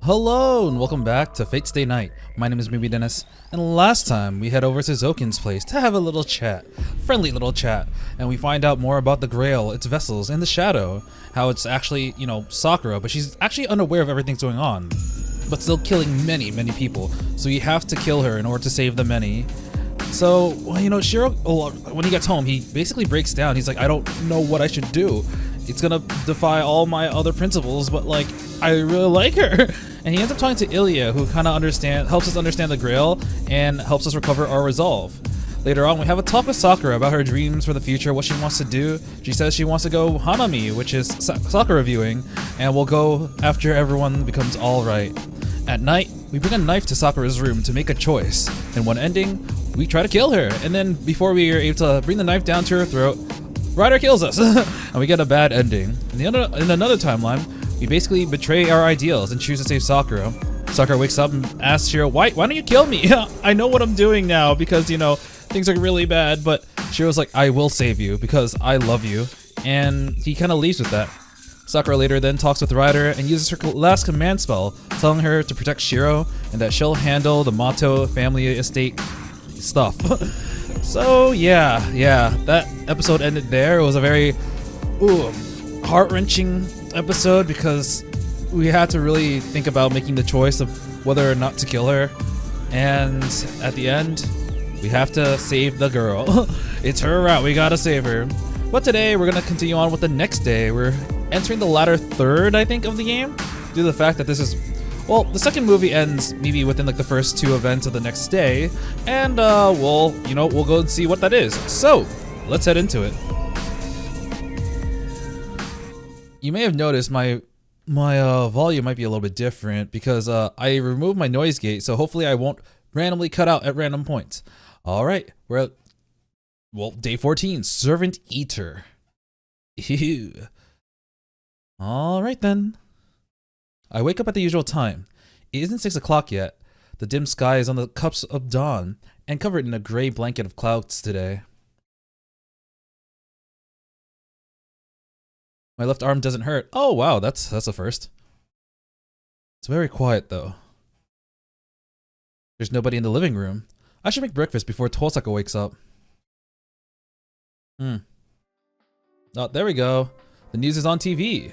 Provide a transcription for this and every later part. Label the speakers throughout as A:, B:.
A: Hello and welcome back to Fate Stay Night. My name is Maybe Dennis, and last time we head over to Zokin's place to have a little chat, friendly little chat, and we find out more about the Grail, its vessels, and the Shadow. How it's actually, Sakura, but she's actually unaware of everything going on, but still killing many people. So you have to kill her in order to save the many. So, Shirou, when he gets home, he basically breaks down. He's like, I don't know what I should do. It's gonna defy all my other principles, but like, I really like her. And he ends up talking to Emiya, who kind of helps us understand the Grail and helps us recover our resolve. Later on, we have a talk with Sakura about her dreams for the future, what she wants to do. She says she wants to go Hanami, which is Sakura viewing, and we'll go after everyone becomes alright. At night, we bring a knife to Sakura's room to make a choice. In one ending, we try to kill her, and then before we are able to bring the knife down to her throat, Ryder kills us, and we get a bad ending. In another timeline, we basically betray our ideals and choose to save Sakura. Sakura wakes up and asks Shirou, why don't you kill me? I know what I'm doing now because, things are really bad, but Shirou's like, I will save you because I love you, and he kind of leaves with that. Sakura later then talks with Ryder and uses her last command spell, telling her to protect Shirou and that she'll handle the Mato family estate stuff. So yeah, that episode ended there. It was a very heart-wrenching episode because we had to really think about making the choice of whether or not to kill her, and at the end we have to save the girl. It's her route, we gotta save her. But today we're gonna continue on with the next day. We're entering the latter third, I think, of the game, due to the fact that this is, well, the second movie ends maybe within like the first two events of the next day, and we'll go and see what that is. So let's head into it. You may have noticed my volume might be a little bit different because I removed my noise gate, so hopefully I won't randomly cut out at random points. All right, we're at, day 14, Servant Eater. Ew. All right then. I wake up at the usual time. It isn't 6 o'clock yet. The dim sky is on the cusp of dawn and covered in a gray blanket of clouds today. My left arm doesn't hurt. Oh wow, that's a first. It's very quiet though. There's nobody in the living room. I should make breakfast before Tosaka wakes up. Oh, there we go. The news is on TV.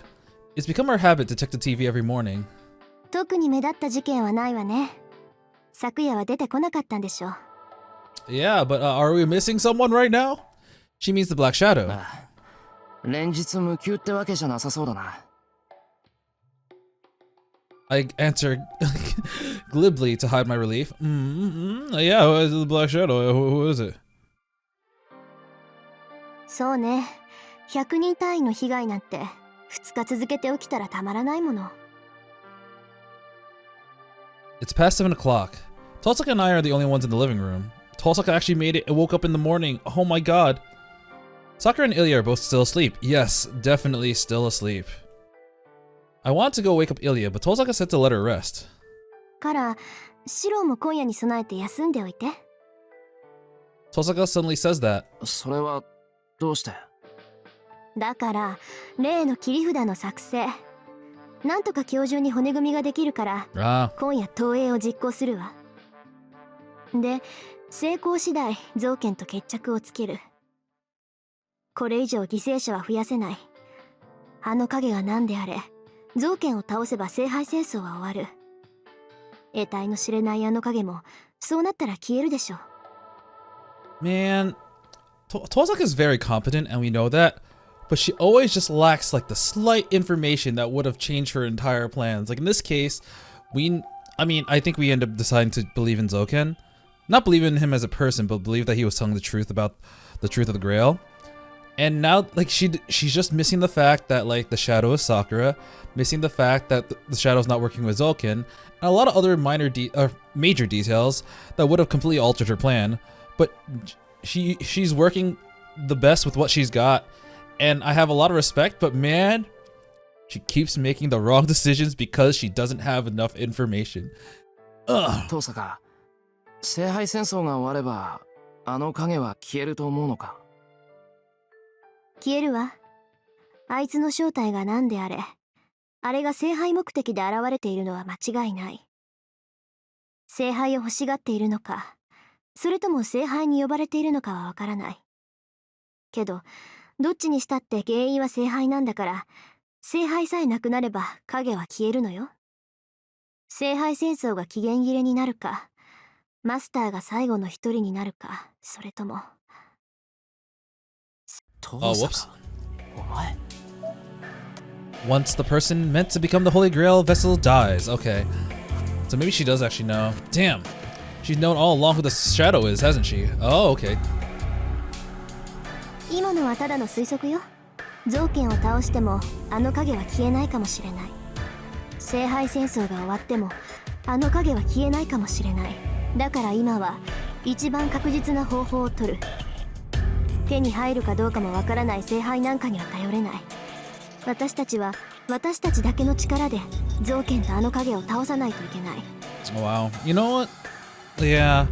A: It's become our habit to check the TV every morning.
B: 特に目立った事件はないわね。昨夜は出てこなかったんでしょ。
A: Yeah, but are we missing someone right now? She means the Black Shadow.
C: 連日無休ってわけじゃなさそうだな。
A: I answer glibly to hide my relief. Yeah, who is the Black Shadow? Who is it?
B: そうね。100人単位の被害なんて2日続けて起きたらたまらないもの。
A: It's past 7 o'clock. Tosaka and I are the only ones in the living room. Tosaka actually made it and woke up in the morning. Oh my god. Sakura and Emiya are both still asleep. Yes, definitely still asleep. I want to go wake up Emiya, but Tosaka said to let her rest.
B: から、シロも今夜に備えて休んでおいて。
A: Tosaka suddenly says that.
C: それはどうして？
B: だから、例の切り札の作成。なんとか今日中に骨組みができるから、今夜投影を実行するわ。で、成功次第、造剣と決着をつける。これ以上犠牲者は増やせない。あの影が何であれ、造剣を倒せば聖杯戦争は終わる。得体の知れないあの影も、そうなったら消えるでしょ。
A: Man, Tosaka is very competent and we know that, but she always just lacks like the slight information that would have changed her entire plans. Like in this case, I think we end up deciding to believe in Zoken. Not believe in him as a person, but believe that he was telling the truth about the truth of the Grail. And now, like, she's just missing the fact that, like, the Shadow is Sakura, missing the fact that the Shadow's not working with Zoken, and a lot of other major details that would have completely altered her plan. But she's working the best with what she's got, and I have a lot of respect, but man, she keeps making the wrong decisions because she doesn't have enough information. Ugh.
C: トサカ、聖杯戦争が終われば、あの影は消えると思うのか？
B: 消えるわ。あいつの正体が何であれ、あれが聖杯目的で現れているのは間違いない。聖杯を欲しがっているのか、それとも聖杯に呼ばれているのかはわからない。けど、どっちにしたって原因は聖杯なんだから、聖杯さえなくなれば影は消えるのよ。聖杯戦争が期限切れになるか、マスターが最後の一人になるか、それとも。
A: Oh, whoops. Once the person meant to become the Holy Grail vessel dies. Okay. So maybe she does actually know. Damn. She's known all along who the shadow is, hasn't she? Oh, okay.
B: 今のはただの推測よ。造剣を倒してもあの影は消えないかもしれない。聖杯戦争が終わってもあの影は消えないかもしれない。だから今は一番確実な方法を取る。手に入るかどうかもわからない聖杯なんかには頼れない。私たちは私たちだけの力で造剣とあの影を倒さないといけない。
A: Wow. You know what? Yeah.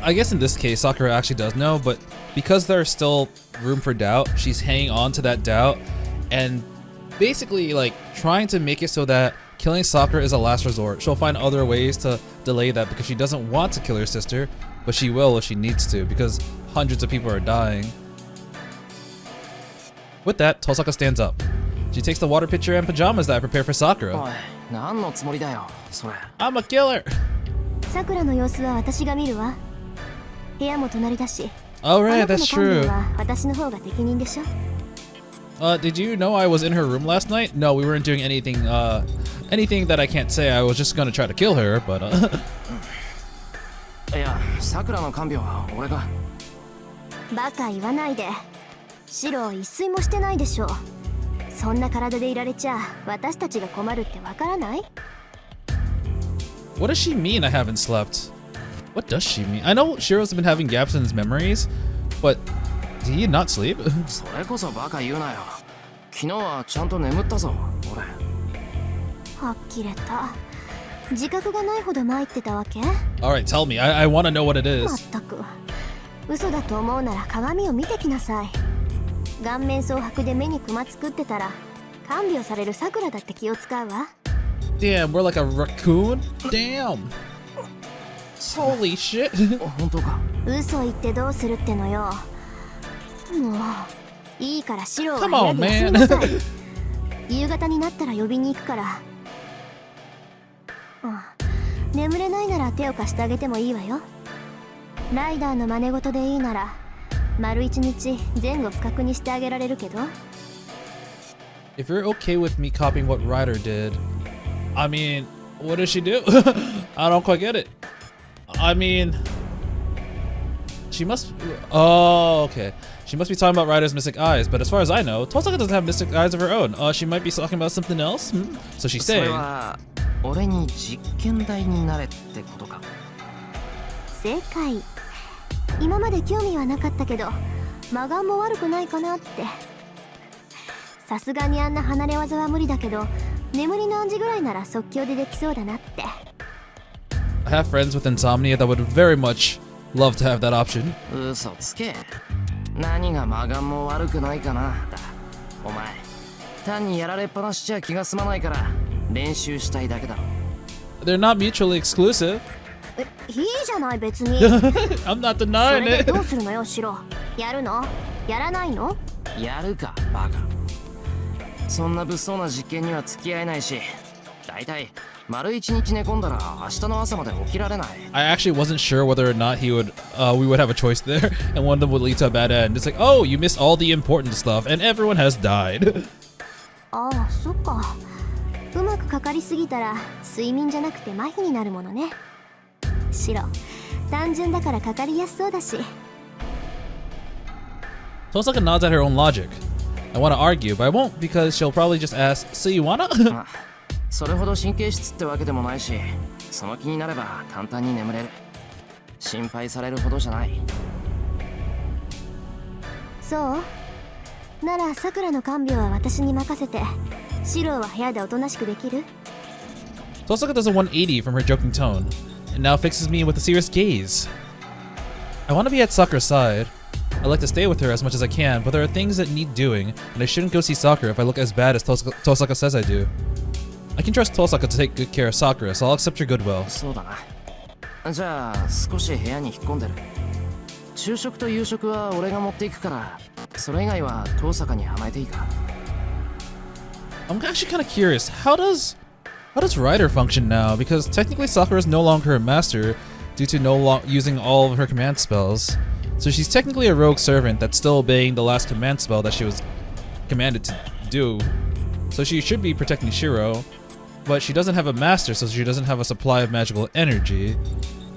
A: I guess in this case, Sakura actually does know, but because there's still room for doubt, she's hanging on to that doubt and basically like trying to make it so that killing Sakura is a last resort. She'll find other ways to delay that because she doesn't want to kill her sister, but she will if she needs to because hundreds of people are dying. With that, Tosaka stands up. She takes the water pitcher and pajamas that I prepared for Sakura. I'm a killer!
B: さくらの様子は私が見るわ。部屋も隣だし。
A: Alright, that's true.
B: 私の方が適任でしょ。
A: Did you know I was in her room last night? No, we weren't doing anything, anything that I can't say. I was just gonna try to kill her, but,
C: いや、さくらの看病は俺が。
B: バカ言わないで。シロー一睡もしてないでしょ。そんな体でいられちゃ私たちが困るってわからない？
A: What does she mean I haven't slept? What does she mean? I know Shiro's been having gaps in his memories, but did he not sleep?
C: それこそバカ言うなよ。昨日はちゃんと眠ったぞ、俺。
B: はっきれた。自覚がないほど参ってたわけ？
A: Alright, tell me. I want to know what it
B: ま
A: is.
B: ったく。嘘だと思うなら鏡を見てきなさい。顔面蒼白で目にクマ作ってたら看病されるさくらだって気を使うわ。
A: Damn, we're like a raccoon? Damn. Holy shit.
C: 本当か？
B: 嘘言ってどうするってのよ。もういいからシロー
A: Come
B: は
A: on,
B: 部屋で休み
A: man.
B: なさい。夕方になったら呼びに行くから。眠れないなら手を貸してあげてもいいわよ。ライダーの真似事でいいなら丸一日前後不覚にしてあげられるけど。
A: If you're okay with me copying what Ryder did, I mean, what does she do? I don't quite get it. I mean, she must. Oh, okay. She must be talking about Ryder's mystic eyes, but as far as I know, Tosaka doesn't have mystic eyes of her own. She might be talking about something else. So she's saying.
C: 俺に実験台になれってことか。
B: 正解。今まで興味はなかったけど魔眼も悪くないかなって。さすがにあんな離れ技は無理だけど眠りの暗示ぐらいなら即興でできそうだなって。
A: I have friends with insomnia that would very much love to have that option.
C: 嘘つけ。何が魔眼も悪くないかなだ。お前単にやられっぱなしじゃ気が済まないから練習したいだけだろ。
A: They're not mutually exclusive.
B: いいじゃない別に。
A: I'm not
B: そ
A: denying
B: れで
A: it.
B: どうするのよシロ。やるの？やらないの？
C: やるかバカ。そんな物騒な実験には付き合えないし、だいたい丸一日寝込んだら明日の朝まで起きられない。
A: I actually wasn't sure whether or not we would have a choice there, and one of them would lead to a bad end. It's like, oh, you missed all the important stuff, and everyone has died.
B: ああ、そっか。うまくかかりすぎたら睡眠じゃなくて麻痺になるものね。シロ、単純だからかかりやすそうだし。
A: Tosaka nods at her own logic. I want to argue, but I won't because she'll probably just ask, so you wanna?
C: それほど神経質ってわけでもないし、その気になれば簡単に眠れる。心配されるほどじゃない。
B: そうならさくらの看病は私に任せて、シロは部屋でおとなしくできる？
A: Tosaka does a 180 from her joking tone, and now fixes me with a serious gaze. I want to be at Sakura's side, I like to stay with her as much as I can, but there are things that need doing, and I shouldn't go see Sakura if I look as bad as Tosaka says I do. I can trust Tosaka to take good care of Sakura, so I'll accept your goodwill.
C: そうだな。じゃあ少し部屋に引っ込んでる。昼食と夕食は俺が持っていくから、それ以外は遠坂に甘えていいか。
A: I'm actually kind of curious. How does Rider function now? Because technically Sakura is no longer a master due to using all of her command spells. So she's technically a rogue servant that's still obeying the last command spell that she was commanded to do. So she should be protecting Shirou, but she doesn't have a master, so she doesn't have a supply of magical energy.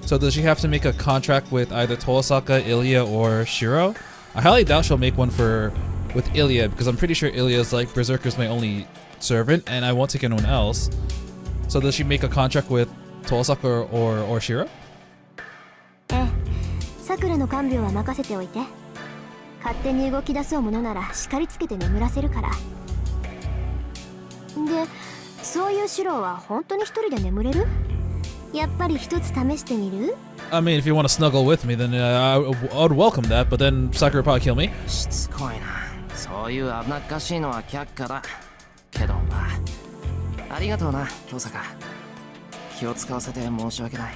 A: So does she have to make a contract with either Tosaka, Ilya, or Shirou? I highly doubt she'll make one with Ilya, because I'm pretty sure Ilya is like Berserker's my only servant, and I won't take anyone else. So does she make a contract with Tosaka or Shirou?
B: さくらの看病は任せておいて。勝手に動き出そうものなら叱りつけて眠らせるから。で、そういうシロは本当に一人で眠れる？やっぱり一つ試してみる？
A: I mean, if you want to snuggle with me, then I would welcome that, but then Sakura would probably kill me.
C: しつこいな。そういう危なっかしいのは却下だ。けどまあ、ありがとうな、遠坂。気を使わせて申し訳ない。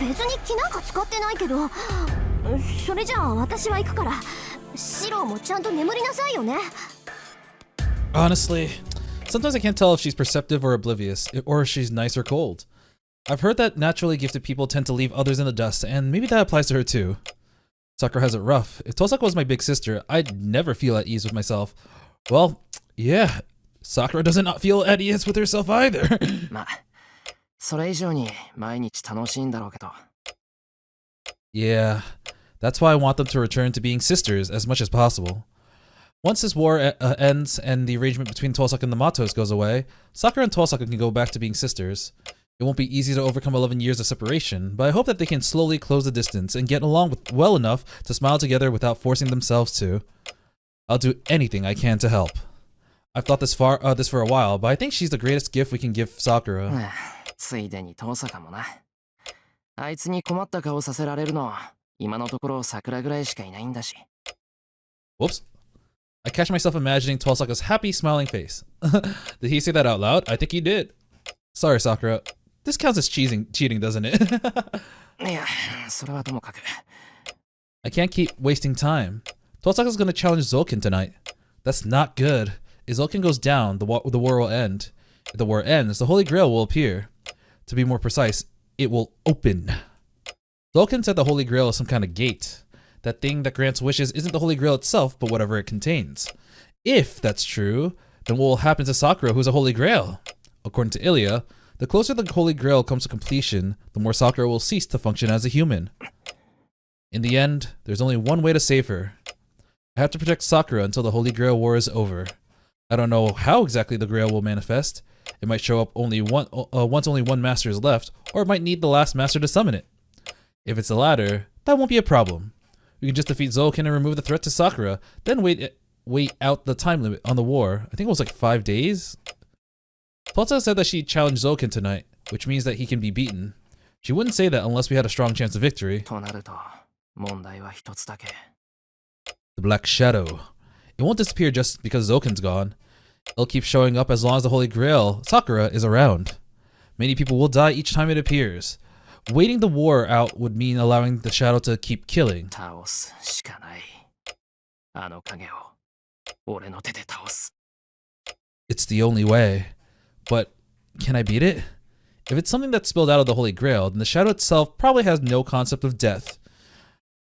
B: 別に気なんか使ってないけど、それじゃあ私は行くから、シロもちゃんと眠りなさいよね。
A: Honestly, sometimes I can't tell if she's perceptive or oblivious, or if she's nice or cold. I've heard that naturally gifted people tend to leave others in the dust, and maybe that applies to her too. Sakura has it rough. If Tosaka was my big sister, I'd never feel at ease with myself. Well, yeah, Sakura doesn't feel at ease with herself either.
C: まあ、それ以上に毎日楽しいんだろうけど。
A: Yeah, that's why I want them to return to being sisters as much as possible. Once this war ends and the arrangement between Tosaka and the Matos goes away, Sakura and Tosaka can go back to being sisters. It won't be easy to overcome 11 years of separation, but I hope that they can slowly close the distance and get along well enough to smile together without forcing themselves to. I'll do anything I can to help. I've thought this for a while, but I think she's the greatest gift we can give Sakura.
C: ついでに遠坂もな。あいつに困った顔させられるの、今のところ桜ぐらいしかいないんだし。
A: Whoops. I catch myself imagining Tosaka's happy, smiling face. Did he say that out loud? I think he did. Sorry, Sakura. This counts as cheating, doesn't it?
C: いや、それはともかく。
A: I can't keep wasting time. Tosaka's gonna challenge Zoken tonight. That's not good. If Zoken goes down, the war will end. If the war ends, the Holy Grail will appear. To be more precise, it will open. Zoken said the Holy Grail is some kind of gate. That thing that grants wishes isn't the Holy Grail itself, but whatever it contains. If that's true, then what will happen to Sakura, who's a Holy Grail? According to Ilya, the closer the Holy Grail comes to completion, the more Sakura will cease to function as a human. In the end, there's only one way to save her. I have to protect Sakura until the Holy Grail war is over. I don't know how exactly the Grail will manifest. It might show up once only one master is left, or it might need the last master to summon it. If it's the latter, that won't be a problem. We can just defeat Zoken and remove the threat to Sakura, then wait out the time limit on the war. I think it was like 5 days? Plata said that she challenged Zoken tonight, which means that he can be beaten. She wouldn't say that unless we had a strong chance of victory.
C: となると、問題は一つだけ。
A: The Black Shadow. It won't disappear just because Zoken's gone. It'll keep showing up as long as the Holy Grail, Sakura, is around. Many people will die each time it appears. Waiting the war out would mean allowing the shadow to keep killing.
C: 倒すしかない。あの影を俺の手で倒す。
A: It's the only way. But can I beat it? If it's something that's spilled out of the Holy Grail, then the shadow itself probably has no concept of death.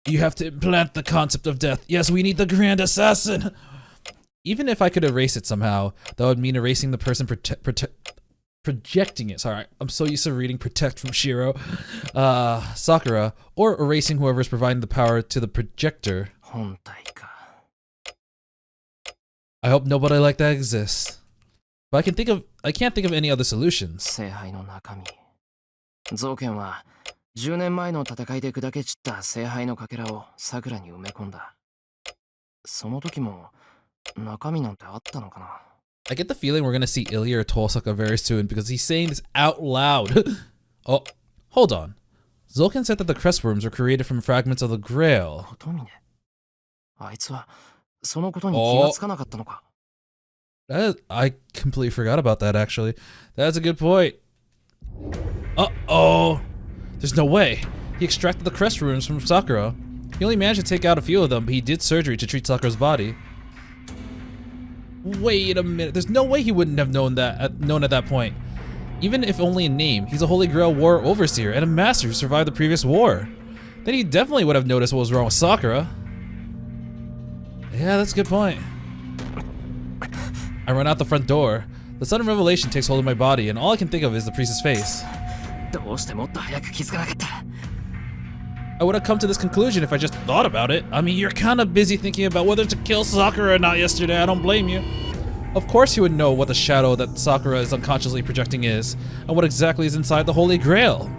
A: You have to implant the concept of death. Yes, we need the Grand Assassin. Even if I could erase it somehow, that would mean erasing the person projecting it. Sorry, I'm so used to reading protect from Shirou. Sakura, or erasing whoever's providing the power to the projector.
C: 本体か。
A: I hope nobody like that exists. But I can't think of any other solutions.
C: 聖杯の中身。ゾウケンは10年前の戦いで砕け散った聖杯のかけらを桜に埋め込んだ。その時も中身なんてあったのかな。
A: I get the feeling we're gonna see Ilya or Tosaka very soon because he's saying this out loud. Oh, hold on. Zolkin said that the crest worms were created from fragments of the Grail.
C: 琴峰。あいつはそのことに気がつかなかったのか。
A: I completely forgot about that, actually. That's a good point. Uh-oh. There's no way. He extracted the crest runes from Sakura. He only managed to take out a few of them, but he did surgery to treat Sakura's body. Wait a minute. There's no way he wouldn't have known at that point. Even if only in name, he's a Holy Grail war overseer and a master who survived the previous war. Then he definitely would have noticed what was wrong with Sakura. Yeah, that's a good point. I run out the front door. The sudden revelation takes hold of my body, and all I can think of is the priest's face. I would have come to this conclusion if I just thought about it. I mean, you're kind of busy thinking about whether to kill Sakura or not yesterday. I don't blame you. Of course he would know what the shadow that Sakura is unconsciously projecting is, and what exactly is inside the Holy Grail.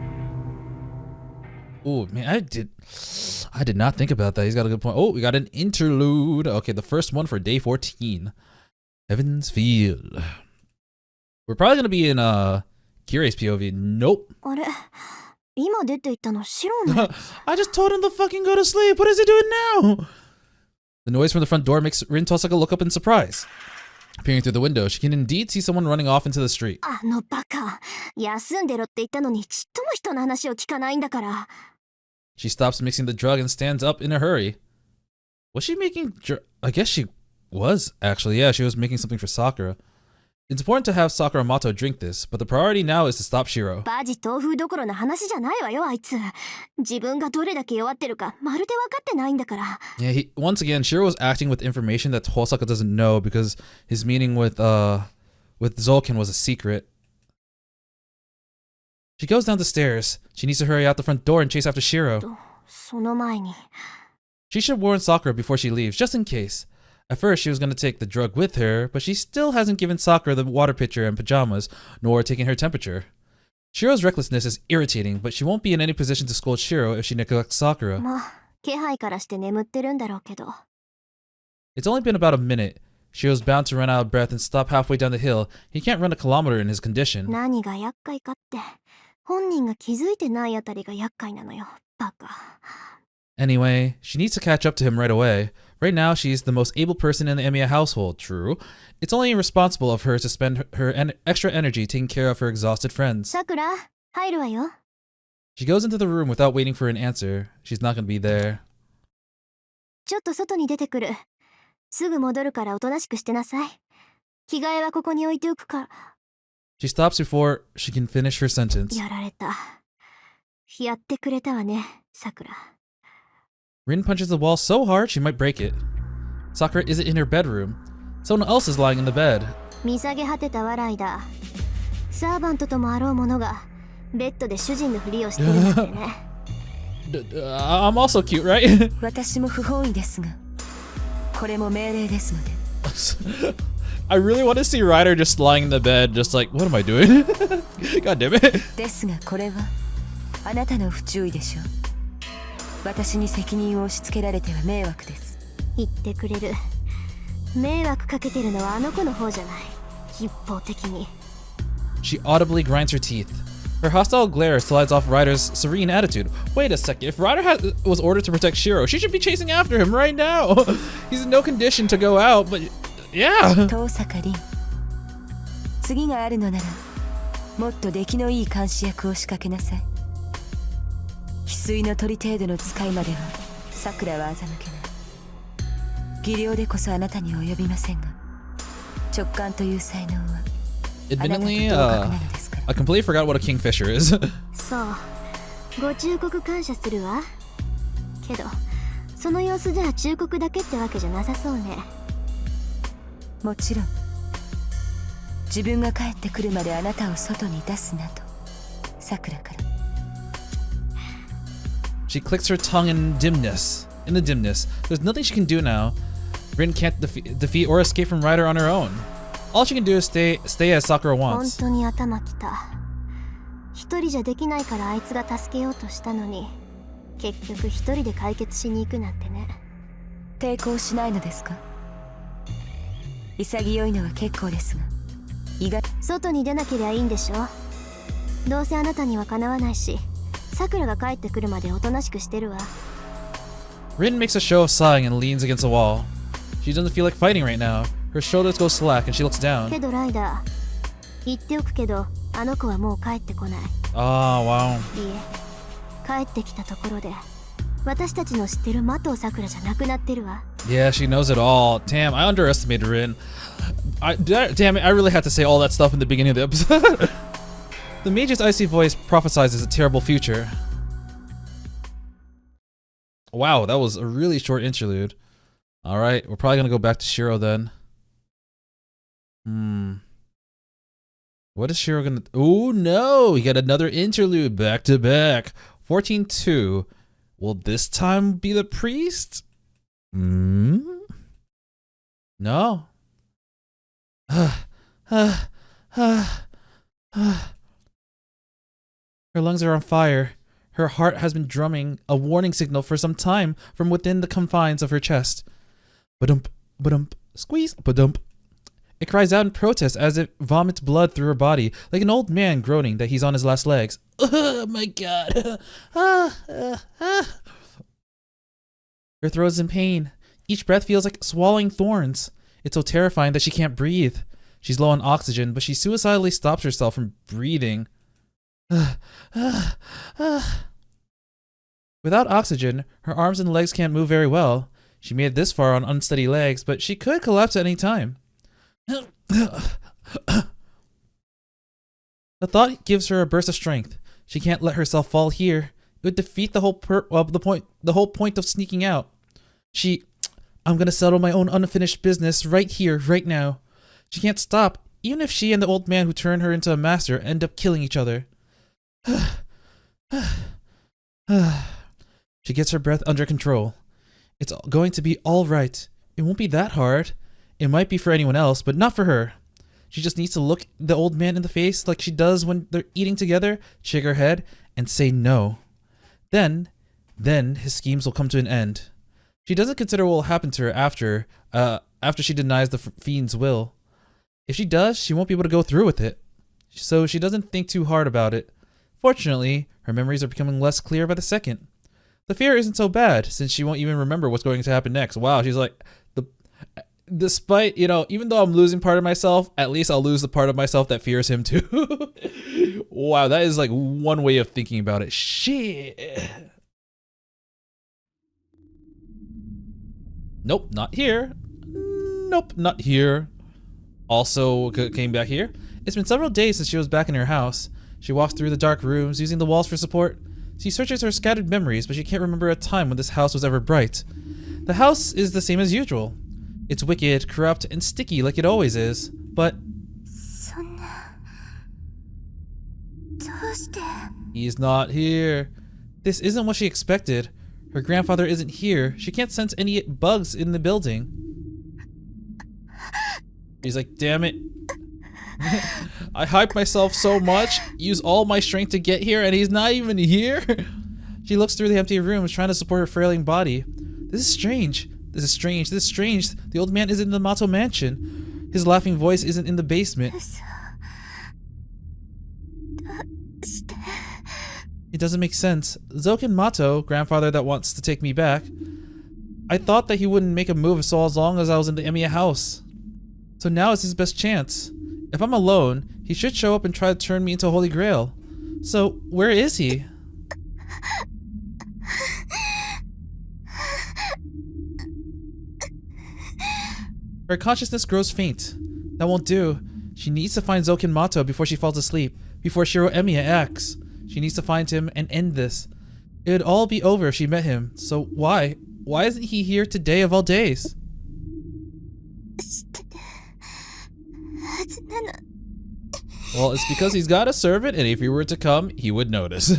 A: Ooh, man, I did not think about that. He's got a good point. Oh, we got an interlude. Okay, the first one for day 14. Heaven's Field. We're probably gonna be in Kirei's POV. Nope. I just told him to fucking go to sleep. What is he doing now? The noise from the front door makes Rin Tosaka look up in surprise. Peering through the window, she can indeed see someone running off into the street. She stops mixing the drug and stands up in a hurry. Was she making I guess she was, actually. Yeah, she was making something for Sakura. It's important to have Sakura Mato drink this, but the priority now is to stop Shirou. Yeah, once again, Shirou was acting with information that Tosaka doesn't know because his meeting with Zolkin was a secret. She goes down the stairs. She needs to hurry out the front door and chase after Shirou. She should warn Sakura before she leaves, just in case. At first, she was going to take the drug with her, but she still hasn't given Sakura the water pitcher and pajamas, nor taken her temperature. Shirou's recklessness is irritating, but she won't be in any position to scold Shirou if she neglects Sakura. It's only been about a minute. Shirou's bound to run out of breath and stop halfway down the hill. He can't run a kilometer in his condition. Anyway, she needs to catch up to him right away. Right now, she's the most able person in the Emiya household, true. It's only irresponsible of her to spend her extra energy taking care of her exhausted friends. She goes into the room without waiting for an answer. She's not going to be there. She stops before she can finish her sentence. Rin punches the wall so hard she might break it. Sakura isn't in her bedroom. Someone else is lying in the bed. I'm also cute, right? I really want to see Ryder just lying in the bed, just like, what am I doing? God damn it. She audibly grinds her teeth. Her hostile glare slides off Ryder's serene attitude. Wait a second, if Ryder was ordered to protect Shirou, she should be chasing after him right now. He's in no condition to go out, but yeah. Admittedly, I completely forgot what a kingfisher is. She clicks her tongue in dimness. In the dimness, there's nothing she can do now. Rin can't defeat or escape from Ryder on her own. All she can do is stay as Sakura wants.
B: Sakura が帰ってくるまでおとなしくしてるわ。
A: Rin makes a show of sighing and leans against the wall. She doesn't feel like fighting right now. Her shoulders go slack and she looks down.
B: けどライダー、言っておくけど、あの子はもう帰ってこない。
A: Oh, wow.
B: いいえ、帰ってきたところで、私たちの知ってる麻藤桜じゃなくなってるわ。
A: Yeah, she knows it all. Damn, I underestimated Rin. Damn it, I really had to say all that stuff in the beginning of the episode. The mage's icy voice prophesies a terrible future. Wow, that was a really short interlude. Alright, we're probably gonna go back to Shirou then. What is Shirou gonna... Oh no, we got another interlude back to back. 14-2. Will this time be the priest? No. Her lungs are on fire. Her heart has been drumming a warning signal for some time from within the confines of her chest. Ba-dump, ba-dump, squeeze, ba-dump. It cries out in protest as it vomits blood through her body, like an old man groaning that he's on his last legs. Oh my god. Her throat is in pain. Each breath feels like swallowing thorns. It's so terrifying that she can't breathe. She's low on oxygen, but she suicidally stops herself from breathing. Without oxygen, her arms and legs can't move very well. She made it this far on unsteady legs, but she could collapse at any time. The thought gives her a burst of strength. She can't let herself fall here. It would defeat the whole point of sneaking out. I'm gonna settle my own unfinished business right here, right now. She can't stop, even if she and the old man who turned her into a master end up killing each other. She gets her breath under control. It's going to be all right. It won't be that hard. It might be for anyone else, but not for her. She just needs to look the old man in the face like she does when they're eating together, shake her head, and say no. Then his schemes will come to an end. She doesn't consider what will happen to her after she denies the fiend's will. If she does, she won't be able to go through with it. So she doesn't think too hard about it. Fortunately, her memories are becoming less clear by the second. The fear isn't so bad, since she won't even remember what's going to happen next. Wow, she's like, despite, even though I'm losing part of myself, at least I'll lose the part of myself that fears him too. Wow, that is like one way of thinking about it. Shit. Nope, not here. Nope, not here. Also came back here. It's been several days since she was back in her house. She walks through the dark rooms, using the walls for support. She searches her scattered memories, but she can't remember a time when this house was ever bright. The house is the same as usual. It's wicked, corrupt, and sticky like it always is, but... He's not here. This isn't what she expected. Her grandfather isn't here. She can't sense any bugs in the building. He's like, damn it. I hyped myself so much, used all my strength to get here, and he's not even here? She looks through the empty rooms, trying to support her frailing body. This is strange. This is strange. This is strange. The old man isn't in the Mato mansion. His laughing voice isn't in the basement. It doesn't make sense. Zoken Mato, grandfather that wants to take me back. I thought that he wouldn't make a move so as long as I was in the Emiya house. So now it's his best chance. If I'm alone, he should show up and try to turn me into Holy Grail. So, where is he? Her consciousness grows faint. That won't do. She needs to find Zoken Mato before she falls asleep, before Shirou Emiya acts. She needs to find him and end this. It would all be over if she met him, so why? Why isn't he here today of all days? Well, it's because he's got a servant, and if he were to come, he would notice.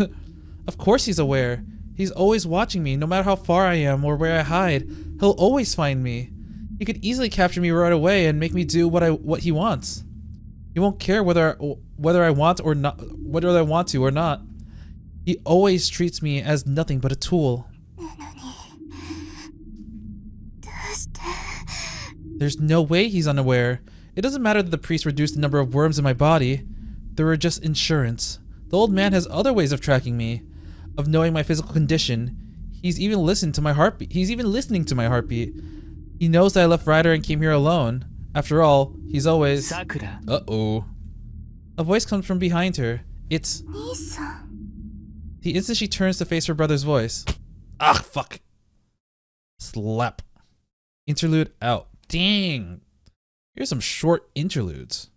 A: Of course he's aware. He's always watching me, no matter how far I am or where I hide. He'll always find me. He could easily capture me right away and make me do what he wants. He won't care whether I want or not, whether I want to or not. He always treats me as nothing but a tool. There's no way he's unaware. It doesn't matter that the priest reduced the number of worms in my body. They were just insurance. The old man has other ways of tracking me. of knowing my physical condition. He's even listening to my heartbeat. He knows that I left Ryder and came here alone. After all, he's always...
C: Sakura.
A: Uh-oh. A voice comes from behind her. It's...
B: Nisa.
A: The instant she turns to face her brother's voice. Ah, fuck. Slap. Interlude out. Dang. Here's some short interludes.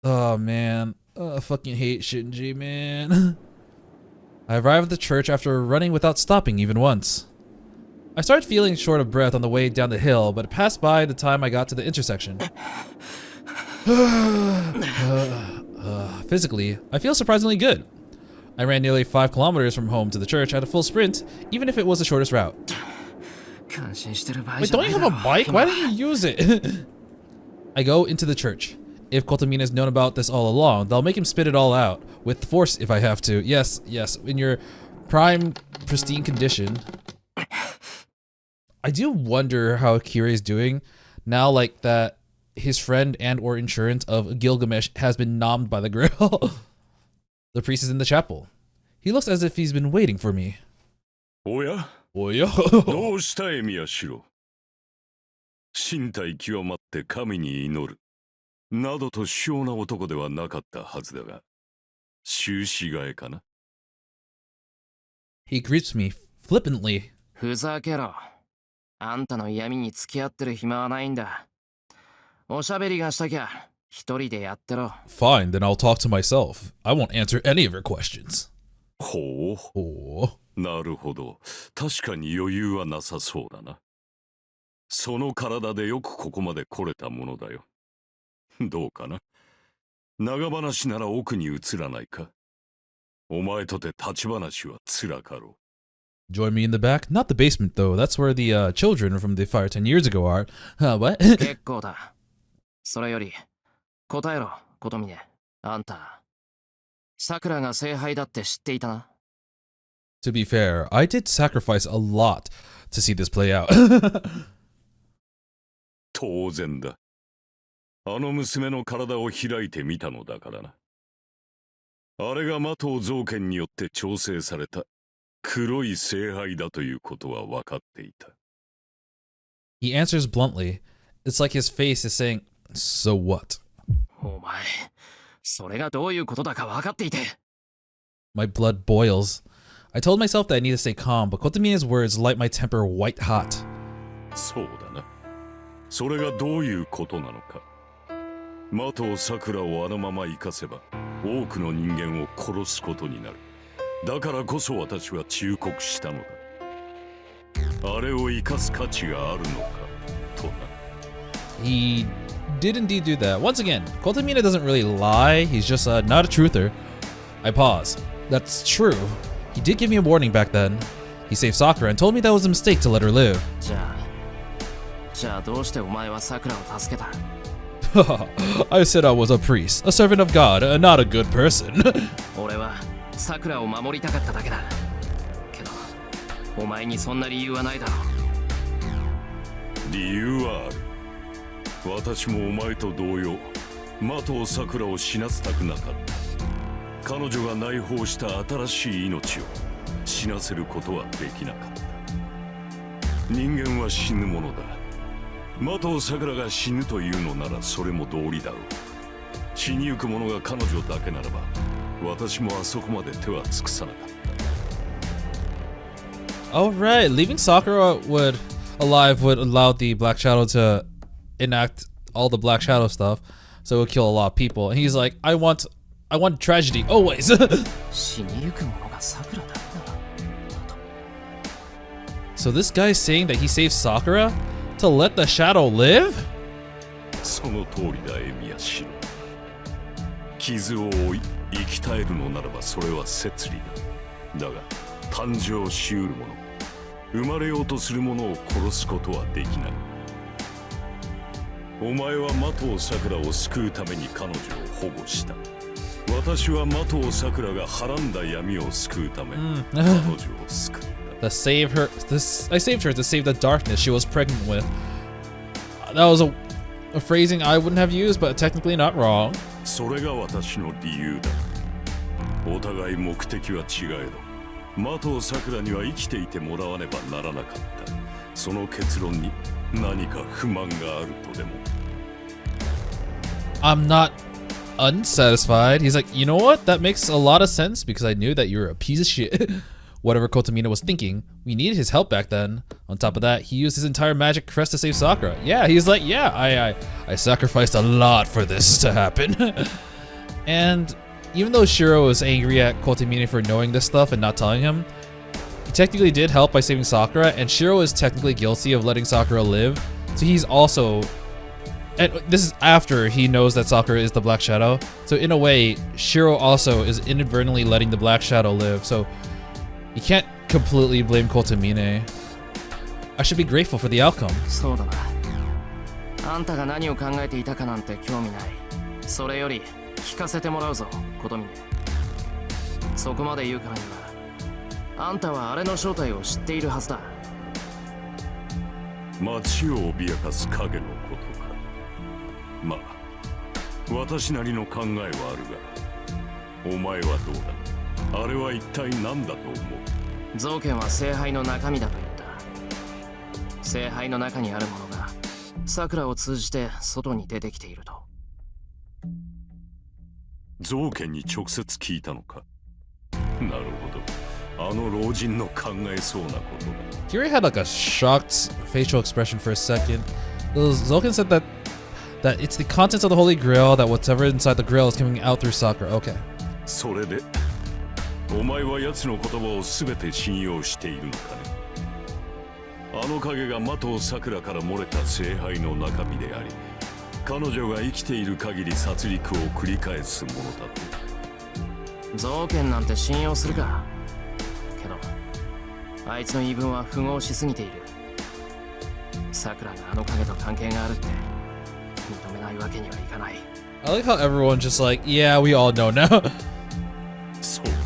A: Oh, man. I fucking hate Shinji, man. I arrived at the church after running without stopping even once. I started feeling short of breath on the way down the hill, but it passed by the time I got to the intersection. Physically, I feel surprisingly good. I ran nearly 5 kilometers from home to the church at a full sprint, even if it was the shortest route. Wait, don't you have a bike? Why didn't you use it? I go into the church. If Kotomina's known about this all along, they'll make him spit it all out. With force if I have to. Yes, in your prime, pristine condition. I do wonder how Kirei's doing now, like that his friend and or insurance of Gilgamesh has been nommed by the Grail. The priest is in the chapel. He looks as if he's been waiting for me.
D: Oya?
A: おや
D: どうしたエミヤシロ。身体極まって神に祈る。などと卑怯な男ではなかったはずだが、終始替えかな。
A: He greets me flippantly.
C: ふざけろ。あんたの闇に付き合ってる暇はないんだ。おしゃべりがしたきゃ、一人でやってろ。
A: Fine, then I'll talk to myself. I won't answer any of your questions.
D: ほう。
A: ほう。
D: なるほど。確かに余裕はなさそうだな。その体でよくここまで来れたものだよ。どうかな。長話なら奥に移らないか。お前とて立ち話はつらかろう。
A: Join me in the back? Not the basement, though. That's where the children from the fire 10 years ago are. What?
C: 結構だ。それより、答えろ、琴峰。あんた、桜が聖杯だって知っていたな。
A: To be fair, I did sacrifice a lot to see this play out.
D: 当然だ。あの娘の体を開いてみたのだからな。あれが魔頭造剣によって調整された黒い聖杯だということは分かっていた。
A: He answers bluntly. It's like his face is saying, so what?
C: お前、それがどういうことだか分かっていて。
A: My blood boils. I told myself that I need to stay calm, but Kotomina's words light my temper white hot.
D: そうだな。それがどういうことなのか。魔頭桜をあのまま生かせば多くの人間を殺すことになる。だからこそ私は忠告したのだ。あれを生かす価値があるのかとな。
A: He did indeed do that. Once again, Kotomina doesn't really lie. He's just not a truther. I pause. That's true. He did give me a warning back then. He saved Sakura and told me that was a mistake to let her live.
C: じゃあどうしてお前は桜を助けた？
A: I said I was a priest, a servant of God, not a good person.
C: 俺は桜を守りたかっただけだ。けど、お前にそんな理由はないだろう。
D: 理由はある。私もお前と同様、魔頭桜を死なせたくなかった。彼女が内包した新しい命を死なせることはできなかった。人間は死ぬものだ。魔頭桜が死ぬというのならそれも道理だろう。死にゆく者が彼女だけならば、私もあそこまで手は尽くさなかった。
A: Alright, leaving Sakura alive would allow the Black Shadow to enact all the Black Shadow stuff, so it would kill a lot of people. And he's like, I want tragedy always.
C: 死にゆく者が桜だけなら。
A: So this guy's saying that he saved Sakura to let the shadow live?
D: その通りだ、エミヤシロ。傷を負い、生き絶えるのならばそれは摂理だ。だが、誕生しうる者、生まれようとする者を殺すことはできない。お前は魔頭桜を救うために彼女を保護した。私は魔頭桜がはらんだ闇を救うため、彼女を救った。
A: I saved her to save the darkness she was pregnant with. That was a phrasing I wouldn't have used, but technically not wrong.
D: それが私の理由だ。お互い目的は違えど、的をさくらには生きていてもらわねばならなかった。その結論に何か不満があるとでも。
A: I'm not unsatisfied. He's like, you know what? That makes a lot of sense because I knew that you were a piece of shit. Whatever Kotomina was thinking, we needed his help back then. On top of that, he used his entire magic crest to save Sakura. Yeah, he's like, yeah, I sacrificed a lot for this to happen. And even though Shirou was angry at Kotomina for knowing this stuff and not telling him, he technically did help by saving Sakura, and Shirou is technically guilty of letting Sakura live. So he's also... And this is after he knows that Sakura is the Black Shadow. So in a way, Shirou also is inadvertently letting the Black Shadow live. So you can't completely blame Kotomine. I should be grateful for the outcome.
C: そうだな。あんたが何を考えていたかなんて興味ない。それより聞かせてもらうぞ、ことみね。そこまで言うからには、あんたはあれの正体を知っているはずだ。
D: 街を脅かす影のことか。まあ、私なりの考えはあるが、お前はどうだ。あれは一体何だと思う？
C: 造剣は聖杯の中身だと言った。聖杯の中にあるものが桜を通じて外に出てきていると。
D: 造剣に直接聞いたのか。なるほど。あの老人の考えそうなことだ。
A: Kiri had like a shocked facial expression for a second. Zoken said that it's the contents of the Holy Grail, that whatever inside the Grail is coming out through Sakura. Okay.
D: それでお前は奴の言葉を全て信用しているのかね。あの影が的を桜から漏れた聖杯の中身であり、彼女が生きている限り殺戮を繰り返すものだと。
C: 造剣なんて信用するか。けどあいつの言い分は符合しすぎている。桜があの影と関係があるって認めないわけにはいかない。
A: I like how everyone's just like, yeah, we all know now.
D: そうだな。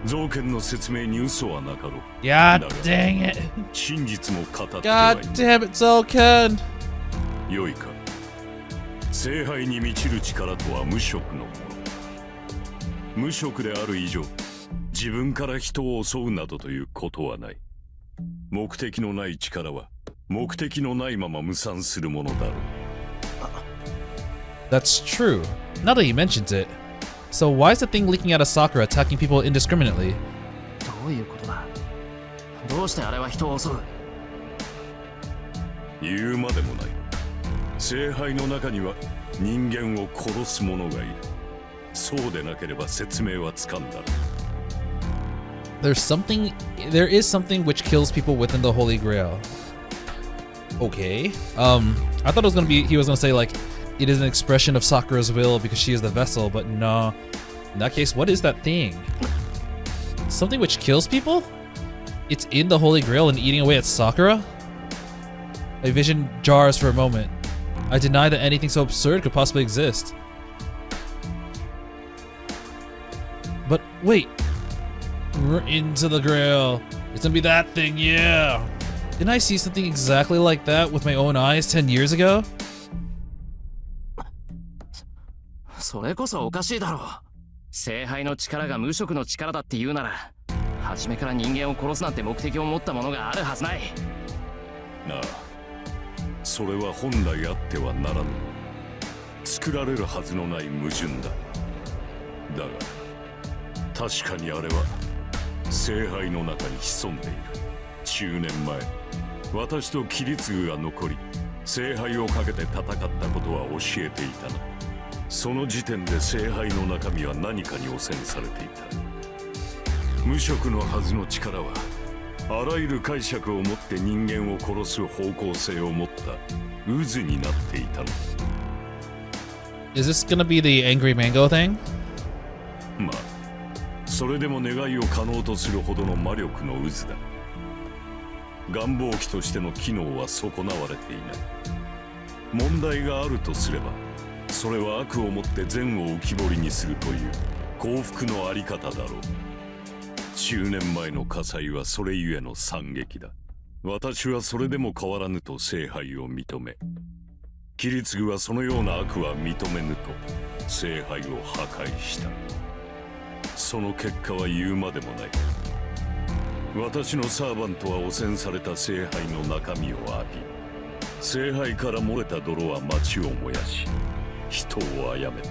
D: 造剣の説明に嘘はなかろう。
A: God dang it.
D: 真実も語ってはいない。
A: God damn it, Zoken.
D: 良いか。聖杯に満ちる力とは無色のもの。無色である以上、自分から人を襲うなどということはない。目的のない力は目的のないまま無産するものだろう。
A: That's true. Now that he mentions it. So why is the thing leaking out of Sakura attacking people indiscriminately?
C: どういうことだ。どうしてあれは人を襲う。
D: 言うまでもない。聖杯の中には人間を殺す者がいる。そうでなければ説明はつかんだろう。
A: There is something which kills people within the Holy Grail. Okay. I thought he was gonna say like, it is an expression of Sakura's will because she is the vessel, but no. In that case, what is that thing? Something which kills people? It's in the Holy Grail and eating away at Sakura? My vision jars for a moment. I deny that anything so absurd could possibly exist. But wait. We're into the Grail. It's gonna be that thing, yeah. Didn't I see something exactly like that with my own eyes 10 years ago?
C: それこそおかしいだろう。聖杯の力が無色の力だって言うなら、初めから人間を殺すなんて目的を持ったものがあるはずない。
D: なあ、それは本来あってはならぬ。作られるはずのない矛盾だ。だが、確かにあれは聖杯の中に潜んでいる。10年前、私とキリツグが残り、聖杯をかけて戦ったことは教えていたな。その時点で聖杯の中身は何かに汚染されていた。無色のはずの力はあらゆる解釈を持って人間を殺す方向性を持った渦になっていたのだ。
A: Is this gonna be the Angry Mango thing?
D: まあ、それでも願いを可能とするほどの魔力の渦だ。願望機としての機能は損なわれていない。問題があるとすれば、それは悪をもって善を浮き彫りにするという幸福のあり方だろう。10年前の火災はそれゆえの惨劇だ。私はそれでも変わらぬと聖杯を認め、キリツグはそのような悪は認めぬと聖杯を破壊した。その結果は言うまでもない。私のサーバントは汚染された聖杯の中身を浴び、聖杯から漏れた泥は町を燃やし、人を殺めた。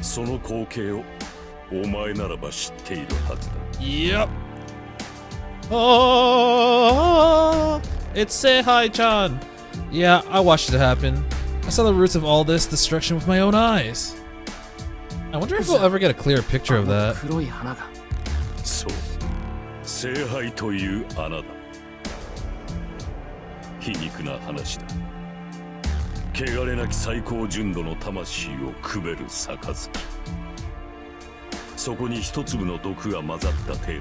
D: その光景をお前ならば知っているはずだ。
A: Yep. Oh, it's Seihai-chan. Yeah, I watched it happen. I saw the roots of all this destruction with my own eyes. I wonder if we'll ever get a clear picture of that.
C: 黒い花が。
D: そう、聖杯という穴だ。皮肉な話だ。汚れなき最高純度の魂をくべる杯。そこに一粒の毒が混ざった程度で、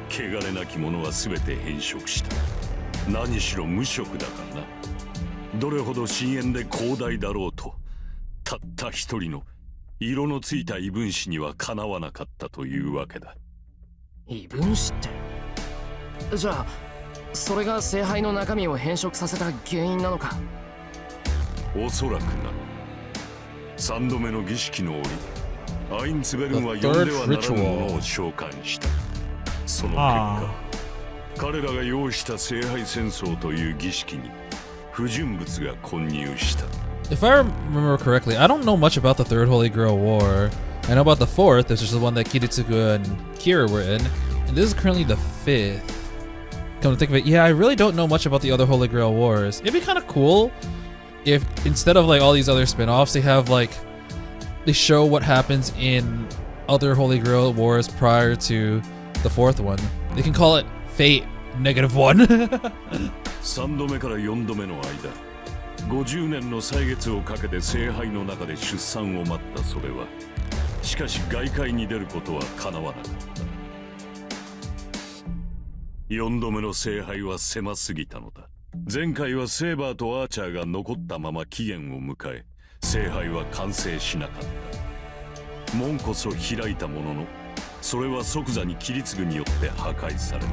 D: 汚れなきものは全て変色した。何しろ無色だからな。どれほど深淵で広大だろうと、たった一人の色のついた異分子にはかなわなかったというわけだ。
C: 異分子って。じゃあそれが聖杯の中身を変色させた原因なのか。
D: おそらくな。3度目の儀式の折、アインツベルンは呼んではならぬものを召喚した。その結果、彼らが用意した聖杯戦争という儀式に不純物が混入した。
A: If I remember correctly, I don't know much about the Third Holy Grail War. I know about the fourth, which is the one that Kiritsugu and Kira were in, and this is currently the fifth. Come to think of it, yeah, I really don't know much about the other Holy Grail Wars. It'd be kind of cool if instead of like all these other spin-offs, they have like they show what happens in other Holy Grail Wars prior to the fourth one. They can call it Fate -1.
D: 3度目から4度目の間、50年の歳月をかけて聖杯の中で出産を待ったそれは、しかし外界に出ることはかなわなかった。4度目の聖杯は狭すぎたのだ。前回はセーバーとアーチャーが残ったまま期限を迎え、聖杯は完成しなかった。門こそ開いたものの、それは即座にキリツグによって破壊された。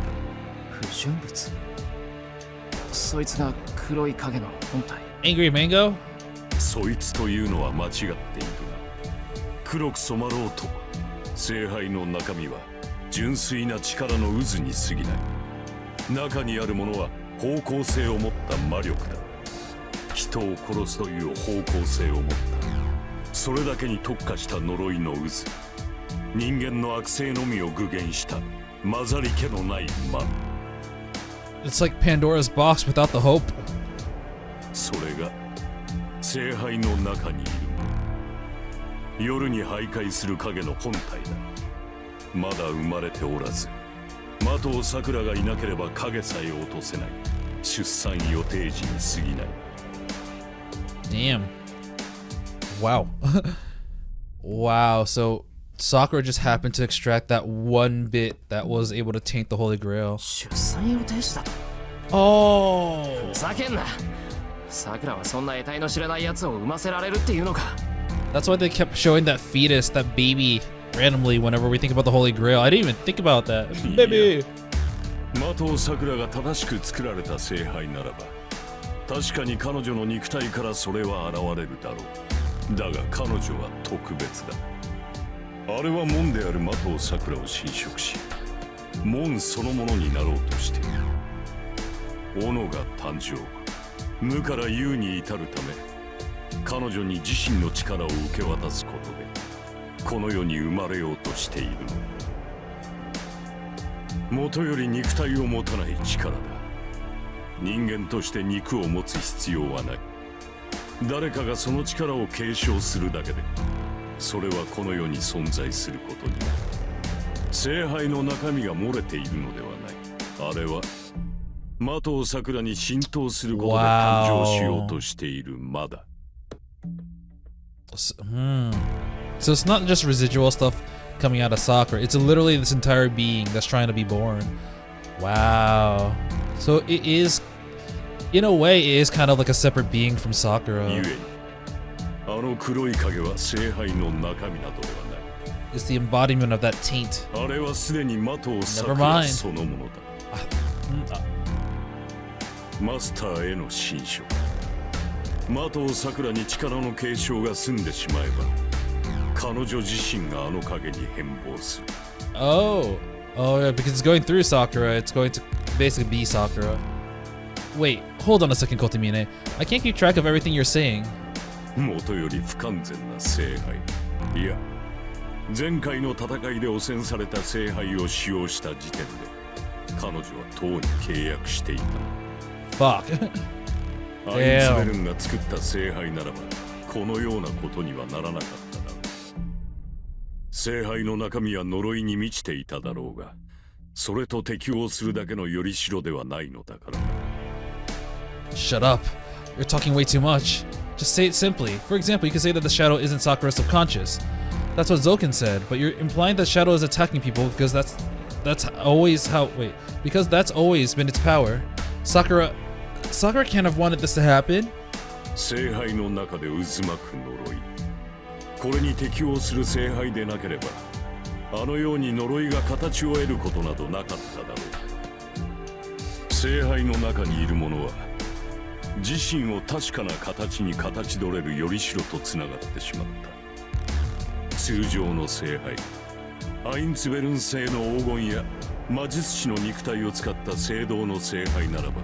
C: 不純物。そいつが黒い影の本体。
A: Angry Mango?
D: そいつというのは間違っているが、黒く染まろうと聖杯の中身は純粋な力の渦に過ぎない。中にあるものは方向性を持った魔力だ。人を殺すという方向性を持った、それだけに特化した呪いの渦。人間の悪性のみを具現した混ざり気のない魔。
A: It's like Pandora's box without the hope.
D: それが聖杯の中にいる。夜に徘徊する影の本体だ。まだ生まれておらず、的を桜がいなければ影さえ落とせない。出産予定時に過ぎない。
A: Damn. Wow. Wow. So Sakura just happened to extract that one bit that was able to taint the Holy Grail.
C: 出産予定時だと。
A: Oh.
C: ふざけんな。桜はそんな得体の知れないやつを産ませられるっていうのか。
A: That's why they kept showing that fetus, that baby, randomly whenever we think about the Holy Grail. I didn't even think about that. Baby.
D: 的桜が正しく作られた聖杯ならば、確かに彼女の肉体からそれは現れるだろう。だが彼女は特別だ。あれは門である的桜を侵食し、門そのものになろうとしている。斧が誕生、無から有に至るため、彼女に自身の力を受け渡すことで、この世に生まれようとしているの。元より肉体を持たない力だ。人間として肉を持つ必要はない。誰かがその力を継承するだけで、それはこの世に存在することになる。聖杯の中身が漏れているのではない。あれは的桜に浸透することで誕生しようとしている魔だ。
A: So it's not just residual stuff coming out of Sakura. It's literally this entire being that's trying to be born. Wow. So it is, in a way, it is kind of like a separate being from Sakura.
D: ゆえに、あの黒い影は聖杯の中身などではない。
A: It's the embodiment of that taint.
D: あれはすでに的桜そのものだ。マスターへの侵食。的桜に力の継承が済んでしまえば、彼女自身があの影に変貌する。
A: Oh, yeah, because it's going through Sakura, it's going to basically be Sakura. Wait, hold on a second, Kotomine. I can't keep track of everything you're saying.
D: もとより不完全な聖杯。いや、前回の戦いで汚染された聖杯を使用した時点で彼女はとうに契約していた。
A: Fuck.
D: アインツベルンが作った聖杯ならばこのようなことにはならなかっただろう。聖杯の中身は呪いに満ちていただろうが、それと適応するだけのよりしろではないのだから。
A: Shut up. You're talking way too much. Just say it simply. For example, you could say that the shadow isn't Sakura's subconscious. That's what Zoken said, but you're implying that shadow is attacking people because that's always how. Wait, because that's always been its power. Sakura can't have wanted this to happen.
D: 聖杯の中で渦巻く呪い。これに適応する聖杯でなければ、あのように呪いが形を得ることなどなかっただろう。聖杯の中にいる者は、自身を確かな形に形取れるよりしろとつながってしまった。通常の聖杯、アインツベルン製の黄金や魔術師の肉体を使った聖堂の聖杯ならば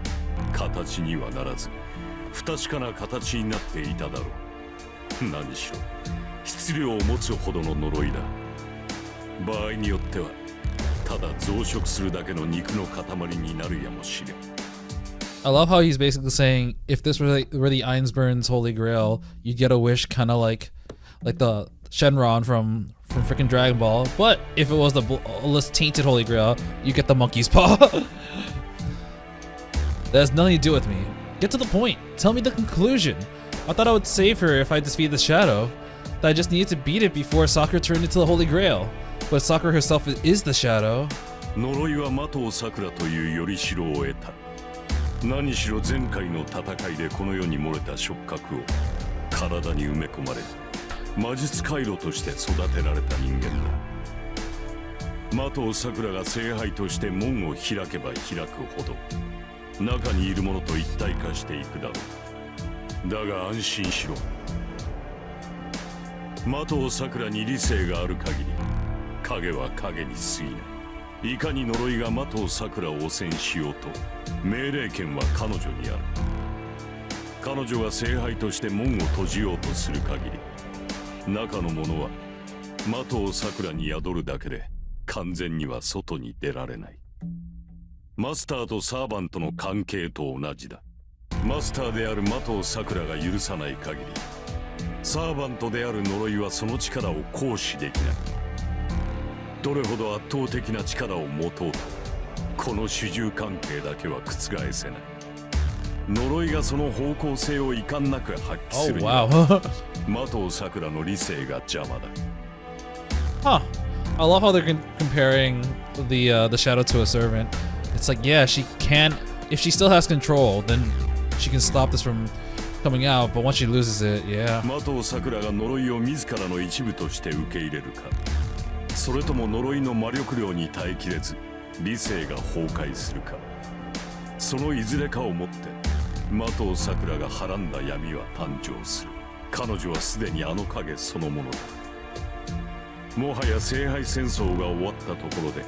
D: 形にはならず不確かな形になっていただろう。何しろ質量を持つほどの呪いだ。場合によってはただ増殖するだけの肉の塊になるやもしれん。
A: I love how he's basically saying if this were the Einsburn's Holy Grail, you'd get a wish kind of like the Shenron from freaking Dragon Ball. But if it was the less tainted Holy Grail, you get the monkey's paw. That has nothing to do with me. Get to the point. Tell me the conclusion. I thought I would save her if I defeated the shadow. That I just needed to beat it before Sakura turned into the Holy Grail. But Sakura herself is the shadow.
D: 呪いは的を桜というよりしろを得た。何しろ前回の戦いでこの世に漏れた触覚を体に埋め込まれ魔術回路として育てられた人間だ。的を桜が聖杯として門を開けば開くほど中にいるものと一体化していくだろう。だが安心しろ。的を桜に理性がある限り影は影に過ぎない。いかに呪いが的を桜を汚染しようと命令権は彼女にある。彼女が聖杯として門を閉じようとする限り中の者は的を桜に宿るだけで完全には外に出られない。マスターとサーバントの関係と同じだ。マスターである的を桜が許さない限りサーバントである呪いはその力を行使できない。どれほど圧倒的な力を持とうとこの主従関係だけは覆せない。呪いがその方向性を遺憾なく発揮するには的を桜の理性が邪魔だ。
A: Huh. I love how they're comparing the shadow to a servant. It's like, yeah, she can. If she still has control, then she can stop this from coming out. But once she loses it, yeah.
D: 的を桜が呪いを自らの一部として受け入れるか、それとも呪いの魔力量に耐えきれず理性が崩壊するか、そのいずれかをもって的を桜がはらんだ闇は誕生する。彼女はすでにあの影そのものだ。もはや聖杯戦争が終わったところで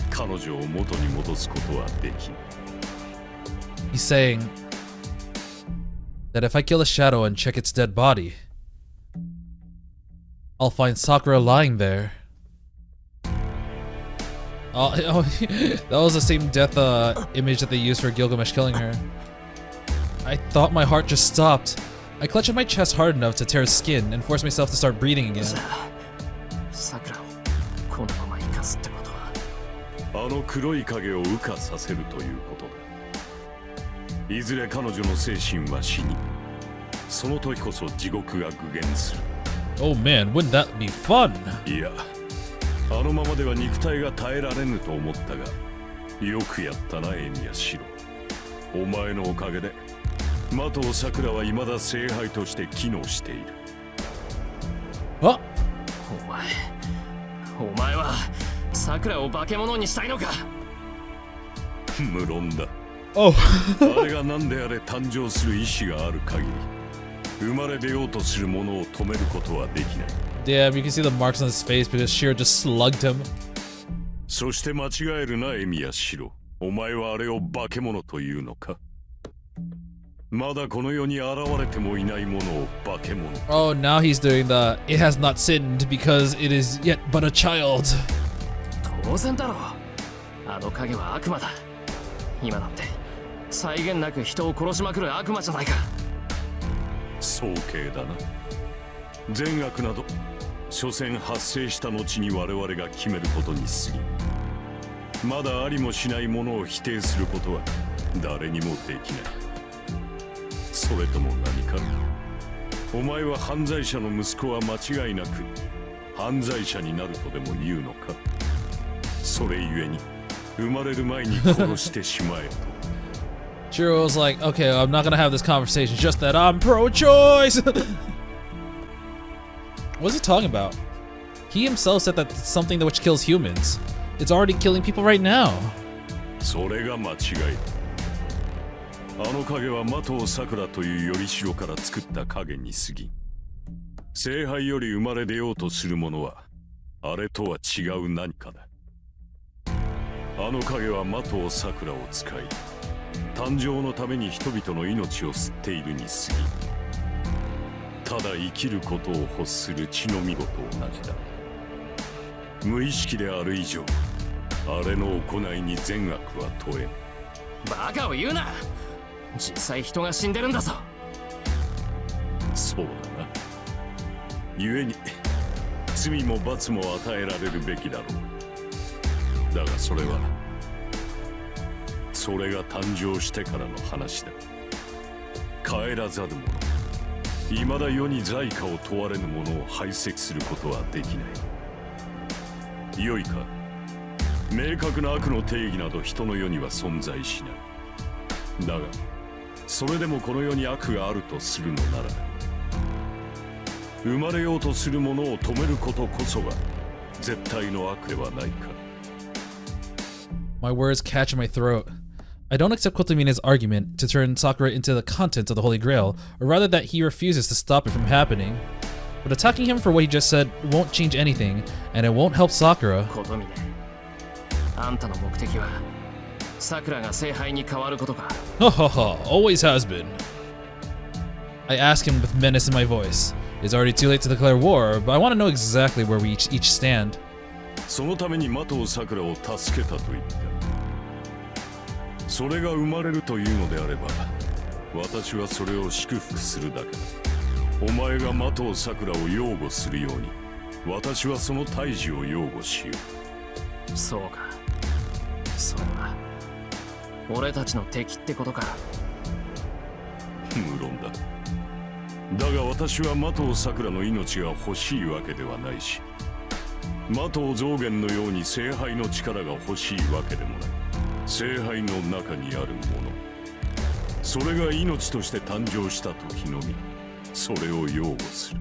D: 彼女を元に戻すことはできない。
A: He's saying that if I kill a shadow and check its dead body, I'll find Sakura lying there. Oh, that was the same death image that they used for Gilgamesh killing her. I thought my heart just stopped. I clutched at my chest hard enough to tear his skin and force myself to start breathing again.
C: 桜をこのまま生かすってことは
D: あの黒い影を羽化させるということだ。いずれ彼女の精神は死に、その時こそ地獄が具現する。
A: Oh man, wouldn't that be fun?
D: いや、あのままでは肉体が耐えられぬと思ったが、よくやったなエミヤシロ。お前のおかげで的を桜は未だ聖杯として機能している。
A: あ、
C: お前は桜を化け物にしたいのか。
D: 無論だ。
A: Oh.
D: あれが何であれ誕生する意志がある限り生まれ出ようとする者を止めることはできない。
A: Damn, you can see the marks on his face because Shirou just slugged him.
D: そして間違えるなエミヤシロ。お前はあれを化け物というのか。まだこの世に現れてもいないものを化け物。
A: Oh, now he's doing the it has not sinned because it is yet but a child.
C: 当然だろう。あの影は悪魔だ。今だって際限なく人を殺しまくる悪魔じゃないか。
D: 早計だな。善悪など所詮発生した後に我々が決めることに過ぎ、まだありもしないものを否定することは誰にもできない。それとも何か、お前は犯罪者の息子は間違いなく犯罪者になるとでも言うのか。それゆえに生まれる前に殺してしまえと。
A: Shirou was like, okay, I'm not gonna have this conversation, just that I'm pro-choice! What's he talking about? He himself said that it's something which kills humans. It's already killing people right now.
D: それが間違い。あの影は麻藤桜というよりしろから作った影に過ぎ、聖杯より生まれ出ようとする者はあれとは違う何かだ。あの影は麻藤桜を使い、誕生のために人々の命を吸っているに過ぎ、ただ生きることを欲する血のみごと同じだ。無意識である以上、あれの行いに善悪は問えん。
C: バカを言うな。実際人が死んでるんだぞ。
D: そうだな。故に罪も罰も与えられるべきだろう。だがそれが誕生してからの話だ。帰らざる者、未だ世に罪過を問われぬ者を排斥することはできない。良いか、明確な悪の定義など人の世には存在しない。だがそれでもこの世に悪があるとするのなら、生まれようとする者を止めることこそが絶対の悪ではないか。
A: My words catch in my throat. I don't accept Kotomine's argument to turn Sakura into the contents of the Holy Grail, or rather that he refuses to stop it from happening. But attacking him for what he just said won't change anything, and it won't help Sakura.
C: コトミネ、あんたの目的は桜が聖杯に変わることか。
A: Ha ha ha, always has been. I ask him with menace in my voice. It's already too late to declare war, but I want to know exactly where we each stand.
D: そのために麻藤桜を助けたと言った。それが生まれるというのであれば、私はそれを祝福するだけだ。お前が麻藤桜を擁護するように、私はその胎児を擁護しよ
C: う。そうか。それは俺たちの敵ってことか。
D: 無論だ。だが私は麻藤桜の命が欲しいわけではないし、麻藤増減のように聖杯の力が欲しいわけでもない。聖杯の中にあるもの、それが命として誕生した時のみ、それを擁護する。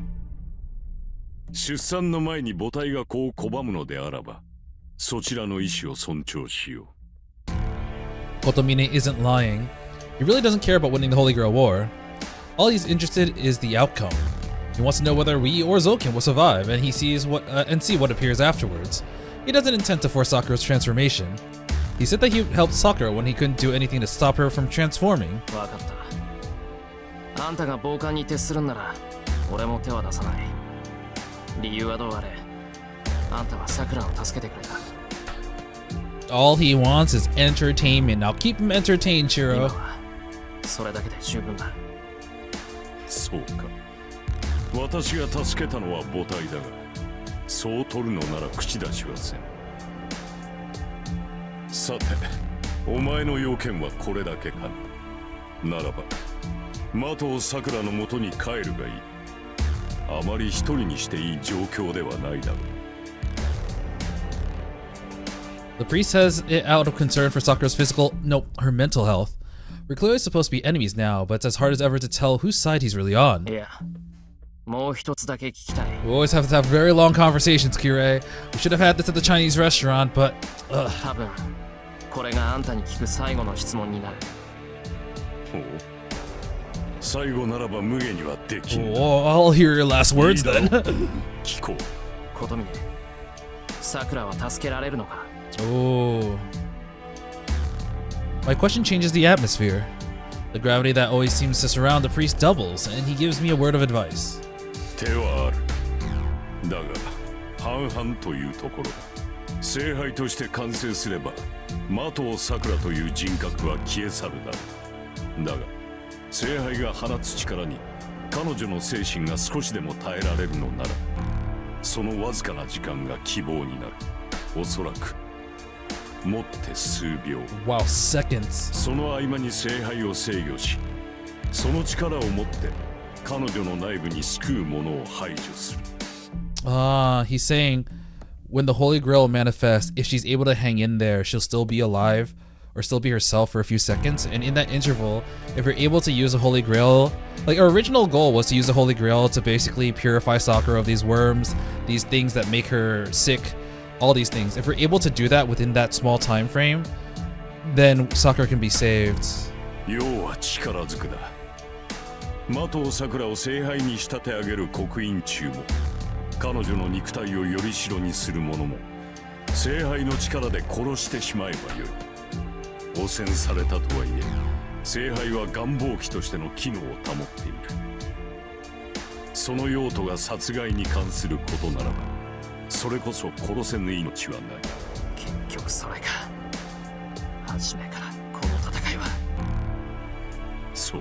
D: 出産の前に母体が子を拒むのであらば、そちらの意志を尊重しよ
A: う。Kotomine isn't lying. He really doesn't care about winning the Holy Grail War. All he's interested is the outcome. He wants to know whether we or Zoken will survive, and he sees what see what appears afterwards. He doesn't intend to force Sakura's transformation. He said that he helped Sakura when he couldn't do anything to stop her from transforming.
C: わかった。あんたが傍観に徹するんなら、俺も手は出さない。理由はどうあれ、あんたは桜を助けてくれた。
A: All he wants is entertainment. Now keep him entertained, Shirou.
C: 今はそれだけで十分だ。
D: そうか。私が助けたのは母体だが、そう取るのなら口出しはせん。さて、お前の要件はこれだけかな。ならば、麻藤桜のもとに帰るがいい。あまり一人にしていい状況ではないだろう。
A: The priest says it out of concern for Sakura's physical, no, her mental health. We're clearly supposed to be enemies now, but it's as hard as ever to tell whose side he's really on.
C: いや、もう一つだけ聞きたい。
A: We always have to have very long conversations, Kirei. We should have had this at the Chinese restaurant, but...
C: 多分、これがあんたに聞く最後の質問になる。
D: ほう。最後ならば無下にはできん。
A: I'll hear your last words then.
D: 聞こう。
C: 琴峰、さくらは助けられるのか？
A: Oh. My question changes the atmosphere. The gravity that always seems to surround the priest doubles, and he gives me a word of advice.
D: 手はある。だが半々というところだ。聖杯として完成すれば的尾さくらという人格は消え去るだろう。だが聖杯が放つ力に彼女の精神が少しでも耐えられるのなら、そのわずかな時間が希望になる。おそらくもって数秒。
A: Wow, seconds.
D: その合間に聖杯を制御し、その力を持って彼女の内部に救うものを排除する。
A: He's saying when the Holy Grail manifests, if she's able to hang in there, she'll still be alive or still be herself for a few seconds. And in that interval, if you're able to use the Holy Grail, like our original goal was to use the Holy Grail to basically purify Sakura of these worms, these things that make her sick, all these things. If we're able to do that within that small time frame, then Sakura can be saved.
D: 要は力ずくだ。的尾さくらを聖杯に仕立て上げる刻印中も、彼女の肉体をより代にする者も、聖杯の力で殺してしまえばよい。汚染されたとはいえ、聖杯は願望機としての機能を保っている。その用途が殺害に関することならば、それこそ殺せぬ命はない。
C: 結局それか。初めからこの戦いは。
D: そう。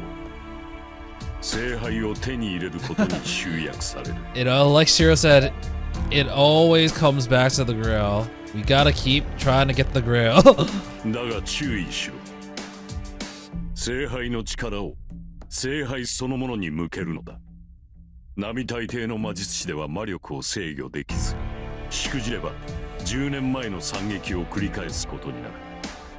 D: 聖杯を手に入れることに集約される。
A: Like Shirou said, it always comes back to the Grail. We gotta keep trying to get the Grail.
D: だが注意しろ。聖杯の力を聖杯そのものに向けるのだ。並大抵の魔術師では魔力を制御できず、しくじれば10年前の惨劇を繰り返すことになる。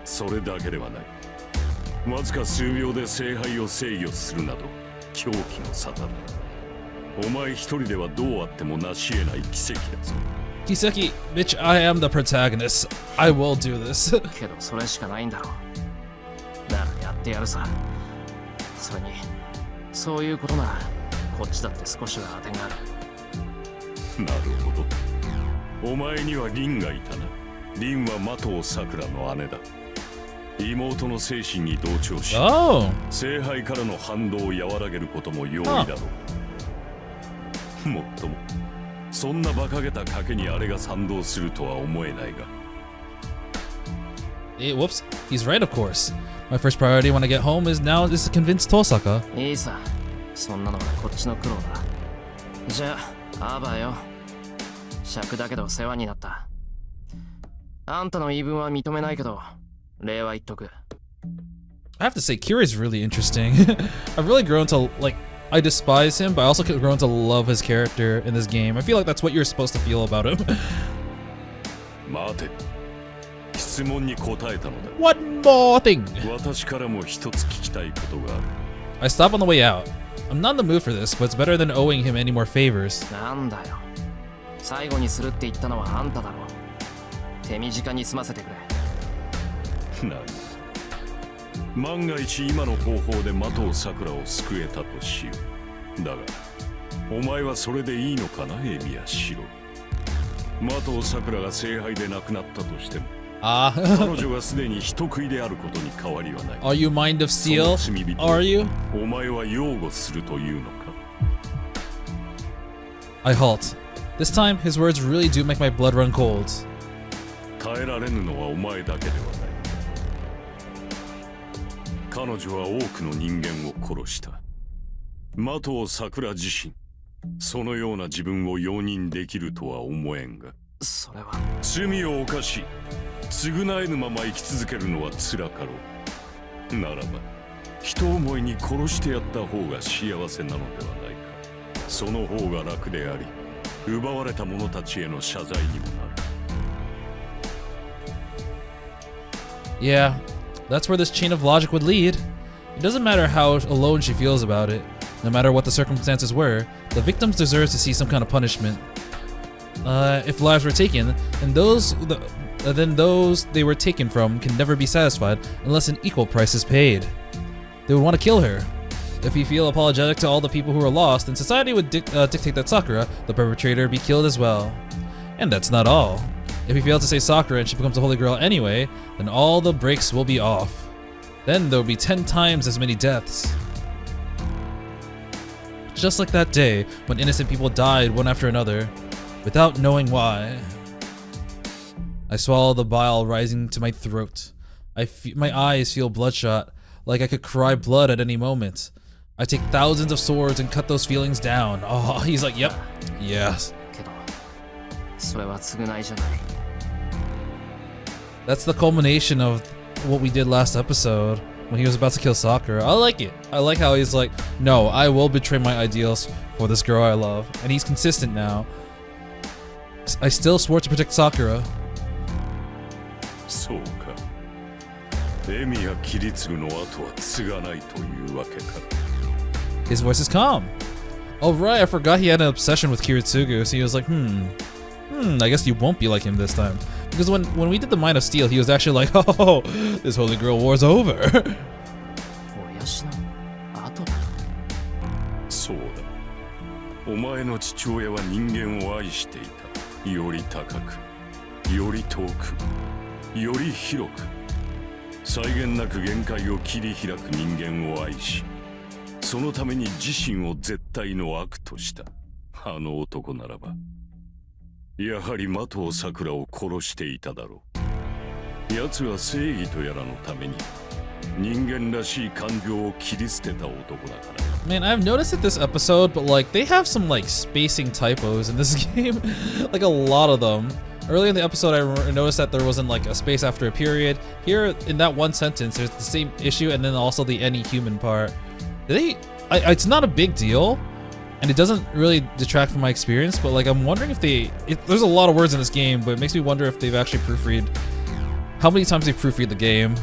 D: それだけではない。わずか数秒で聖杯を制御するなど狂気の沙汰だ。お前一人ではどうあっても成し得ない奇跡だぞ。
A: Kiseki, bitch, I am the protagonist. I will do this.
C: けどそれしかないんだろう。ならやってやるさ。それにそういうことならこっちだって少しは当てがある。
D: なるほど。お前には凛がいたな。凛は的尾さくらの姉だ。妹の精神に同調し、聖杯からの反動を和らげることも容易だろう。もっともそんな馬鹿げた賭けにあれが賛同するとは思えないが。
A: Whoops, he's right, of course. My first priority when I get home is to convince Tosaka.
C: いいさ、そんなのはこっちの苦労だ。じゃあ、アーバーよ。尺だけど世話になった。あんたの言い分は認めないけど、礼は言っとく。
A: I have to say, Kira is really interesting. I've really grown to, like, I despise him, but I also grown to love his character in this game. I feel like that's what you're supposed to feel about him.
D: 待て。質問に答えたのだ。
A: One more thing.
D: 私からも一つ聞きたいことがある。
A: I stop on the way out. I'm not in the mood for this, but it's better than owing him any more favors.
C: なんだよ。最後にするって言ったのはあんただろ。手短に済ませてくれ。
D: なる。万が一今の方法で的尾さくらを救えたとしよう。だがお前はそれでいいのかな、エミヤシロ。的尾さくらが聖杯で亡くなったとしても、彼女がすでに人食いであることに変わりはない。
A: Are you mind of steel? Are you?
D: お前は擁護するというのか。
A: I halt. This time, his words really do make my blood run cold.
D: 耐えられぬのはお前だけではない。彼女は多くの人間を殺した。的尾さくら自身、そのような自分を容認できるとは思えんが。
C: それは
D: 罪を犯し、償えぬまま生き続けるのは辛かろう。ならば、人思いに殺してやった方が幸せなのではないか。その方が楽であり、奪われた者たちへの謝罪にもなる。
A: Yeah, that's where this chain of logic would lead. It doesn't matter how alone she feels about it. No matter what the circumstances were, the victims deserve to see some kind of punishment. If lives were taken, then those they were taken from can never be satisfied unless an equal price is paid. They would want to kill her. If you feel apologetic to all the people who are lost, then society would dictate that Sakura, the perpetrator, be killed as well. And that's not all. If you fail to save Sakura and she becomes a Holy Grail anyway, then all the brakes will be off. Then there will be 10 times as many deaths. Just like that day when innocent people died one after another, without knowing why. I swallow the bile rising to my throat. My eyes feel bloodshot, like I could cry blood at any moment. I take thousands of swords and cut those feelings down. Oh, he's like, yep, yes. That's the culmination of what we did last episode when he was about to kill Sakura. I like it. I like how he's like, no, I will betray my ideals for this girl I love. And he's consistent now. I still swore to protect Sakura. His voice is calm. Oh right, I forgot he had an obsession with Kiritsugu, so he was like, I guess you won't be like him this time. Because when we did the Mind of Steel, he was actually like, oh, this Holy Grail war's over. Man, I've noticed it this episode, but like they have some like spacing typos in this game, like a lot of them. Earlier in the episode, I noticed that there wasn't like a space after a period. Here, in that one sentence, there's the same issue, and then also the any human part. It's not a big deal, and it doesn't really detract from my experience. But like, I'm wondering if there's a lot of words in this game, but it makes me wonder if they've actually proofread. How many times they proofread the game?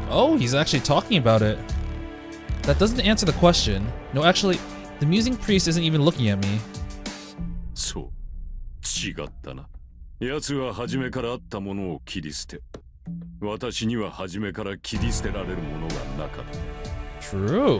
A: Oh, he's actually talking about it. That doesn't answer the question. No, actually, the musing priest isn't even looking at me. True.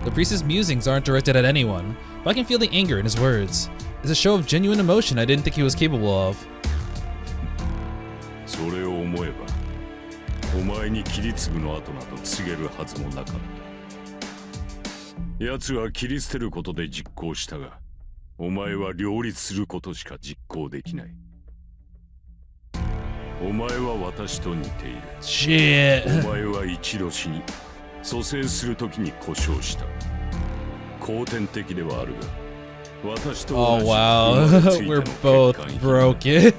A: The priest's musings aren't directed at anyone, but I can feel the anger in his words. It's a show of genuine emotion I didn't think he was capable of. Shit. Oh wow, we're both broken.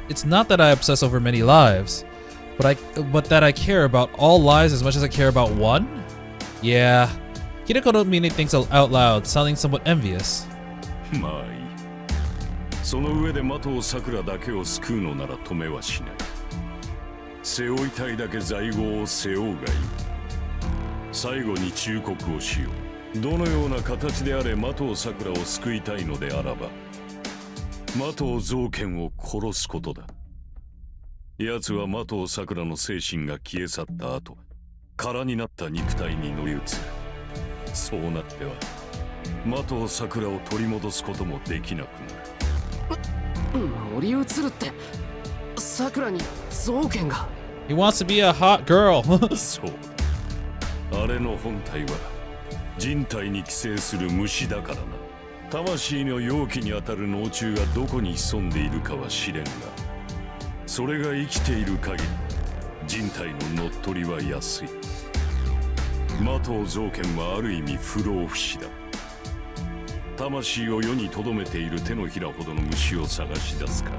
A: It's not that I obsess over many lives, but that I care about all lives as much as I care about one? Yeah. Hiroko don't mean things out loud, sounding somewhat envious.
D: 奴は的尾さくらの精神が消え去った後、空になった肉体に乗り移る。そうなっては的尾さくらを取り戻すこともできなくなる。
C: 乗り移るってさくらに造剣が。
A: He wants to be a hot girl.
D: そう。あれの本体は人体に寄生する虫だからな。魂の容器にあたる脳虫がどこに潜んでいるかは知れんが、それが生きている限り人体の乗っ取りは安い。的尾造剣はある意味不老不死だ。魂を世に留めている手のひらほどの虫を探し出すか、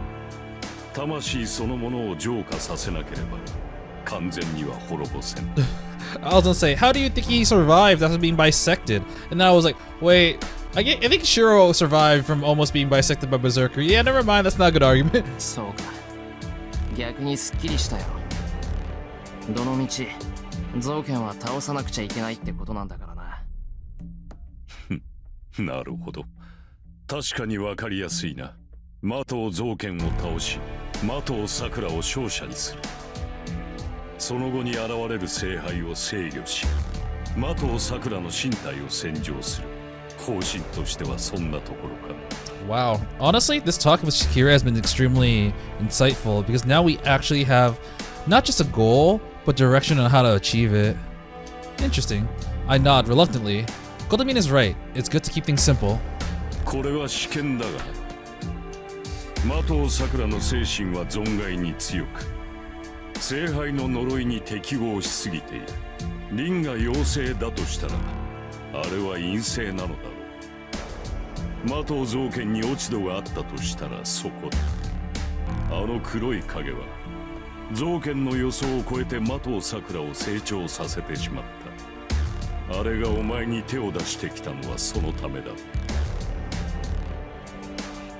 D: 魂そのものを浄化させなければ完全には滅ぼせん。
A: I was gonna say, how do you think he survived after being bisected? And then I was like, wait, I think Shirou survived from almost being bisected by Berserker. Yeah, never mind, that's not a good argument.
C: そうか、逆にすっきりしたよ。どのみち造剣は倒さなくちゃいけないってことなんだからな。
D: なるほど。確かに分かりやすいな。的尾造剣を倒し、的尾さくらを勝者にする。その後に現れる聖杯を制御し、的尾さくらの身体を洗浄する。方針としてはそんなところか。
A: Wow. Honestly, this talk with Shakira has been extremely insightful because now we actually have not just a goal, but direction on how to achieve it. Interesting. I nod reluctantly. Gotomin is right. It's good to keep things simple.
D: これは試験だが、的尾さくらの精神は存外に強く、聖杯の呪いに適合しすぎている。輪が陽性だとしたら、あれは陰性なのだろう。的尾造剣に落ち度があったとしたらそこだ。あの黒い影は造剣の予想を超えて的尾さくらを成長させてしまった。あれがお前に手を出してきたのはそのためだ。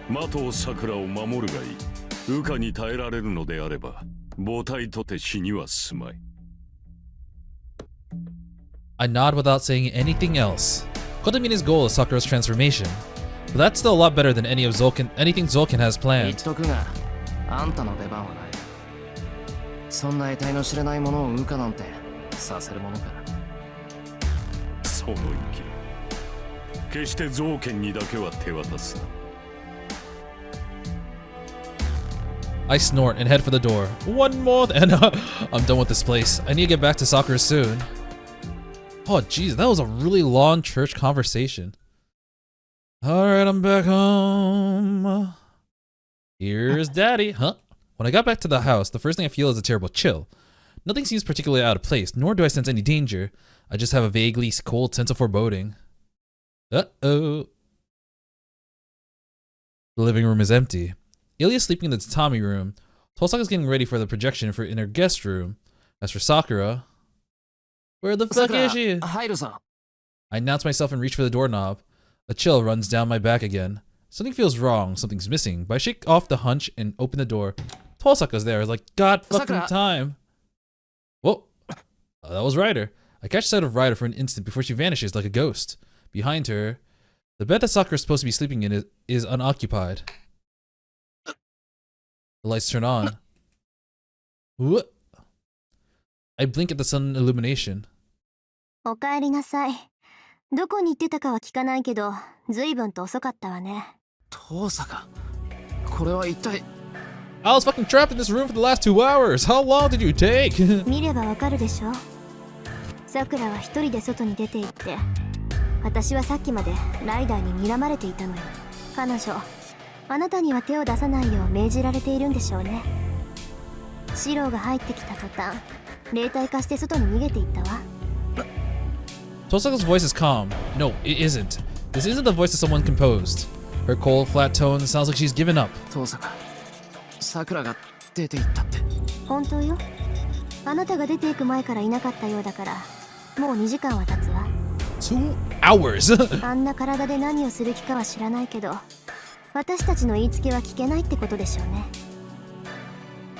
D: 的尾さくらを守るがいい。羽化に耐えられるのであれば母体とて死にはすまい。
A: I nod without saying anything else. Kotomina's goal is Sakura's transformation, but that's still a lot better than anything Zolkin has
C: 言っ
A: planned.
C: とくが、あんたの出番はない。そんな得体の知れないものを羽化なんてさせるものか。
D: その息、決して造剣にだけは手渡すな。
A: I snort and head for the door. One more and I'm done with this place. I need to get back to Sakura soon. Oh jeez, that was a really long church conversation. Alright, I'm back home. Here's daddy. Huh? When I got back to the house, the first thing I feel is a terrible chill. Nothing seems particularly out of place, nor do I sense any danger. I just have a vaguely cold sense of foreboding. Uh-oh. The living room is empty. Ilya's sleeping in the tatami room. Tosaka's getting ready for the projection in her guest room. As for Sakura, where the fuck is she?
C: 入るぞ。
A: I announce myself and reach for the doorknob. A chill runs down my back again. Something feels wrong, something's missing, but I shake off the hunch and open the door. Tosaka's there, like god fucking
C: Sakura.
A: time. Whoa, that was Ryder. I catch sight of Ryder for an instant before she vanishes like a ghost. Behind her, the bed that Sakura's supposed to be sleeping in is unoccupied. The lights turn on. What? I blink at the sun illumination.
B: おかえりなさい。どこに行ってたかは聞かないけど、ずいぶんと遅かったわね。
C: 遠坂、これは一体。
A: I was fucking trapped in this room for the last 2 hours. How long did you take?
B: 見ればわかるでしょ。さくらは一人で外に出て行って、私はさっきまでライダーに睨まれていたのよ。彼女、あなたには手を出さないよう命じられているんでしょうね。シローが入ってきた途端、霊体化して外に逃げていったわ。
A: Tosaka's voice is calm. No, it isn't. This isn't the voice of someone composed. Her cold, flat tone sounds like she's given up.
C: 遠坂、さくらが出て行ったって。
B: 本当よ。あなたが出ていく前からいなかったようだから、もう2時間は経つわ。
A: 2 hours?
B: あんな体で何をする気かは知らないけど、私たちの言いつけは聞けないってことでしょうね。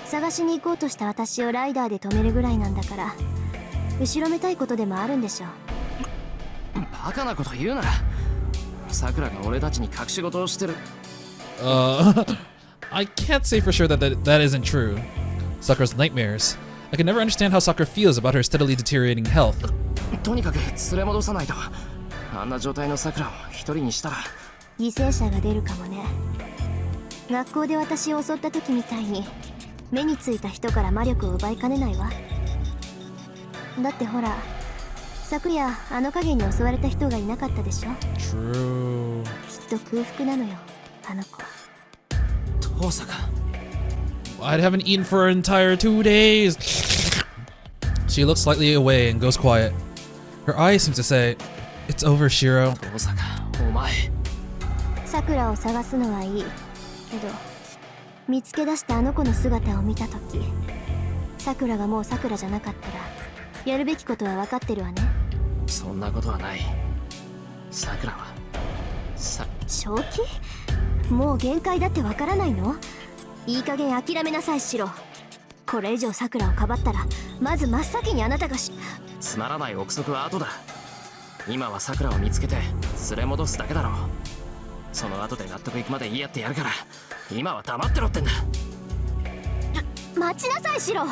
B: 探しに行こうとした私をライダーで止めるぐらいなんだから、後ろめたいことでもあるんでしょう。
C: バカなこと言うな。さくらが俺たちに隠し事をしてる。
A: I can't say for sure that isn't true. Sakura's nightmares. I can never understand how Sakura feels about her steadily deteriorating health.
C: とにかく連れ戻さないと。あんな状態の桜を一人にしたら
B: 犠牲者が出るかもね。学校で私を襲った時みたいに目についた人から魔力を奪いかねないわ。だってほら、昨夜あの影に襲われた人がいなかったでしょ。
A: True.
B: きっと空腹なのよ、あの子。
C: 遠坂
A: I haven't eaten for an entire 2 days. She looks slightly away and goes quiet. Her eyes seem to say, "It's over, Shirou."
C: 遠坂お前
B: 桜を探すのはいいけど、見つけ出したあの子の姿を見た時、桜がもう桜じゃなかったらやるべきことは分かってるわね。
C: そんなことはない。桜は
B: 正気？もう限界だって分からないの？いい加減諦めなさい、シロ。これ以上桜をかばったらまず真っ先にあなたが
C: つまらない憶測は後だ。今は桜を見つけて連れ戻すだけだろう。その後で納得いくまで言い合ってやるから、今は黙ってろってんだ。
B: 待ちなさい、シロ。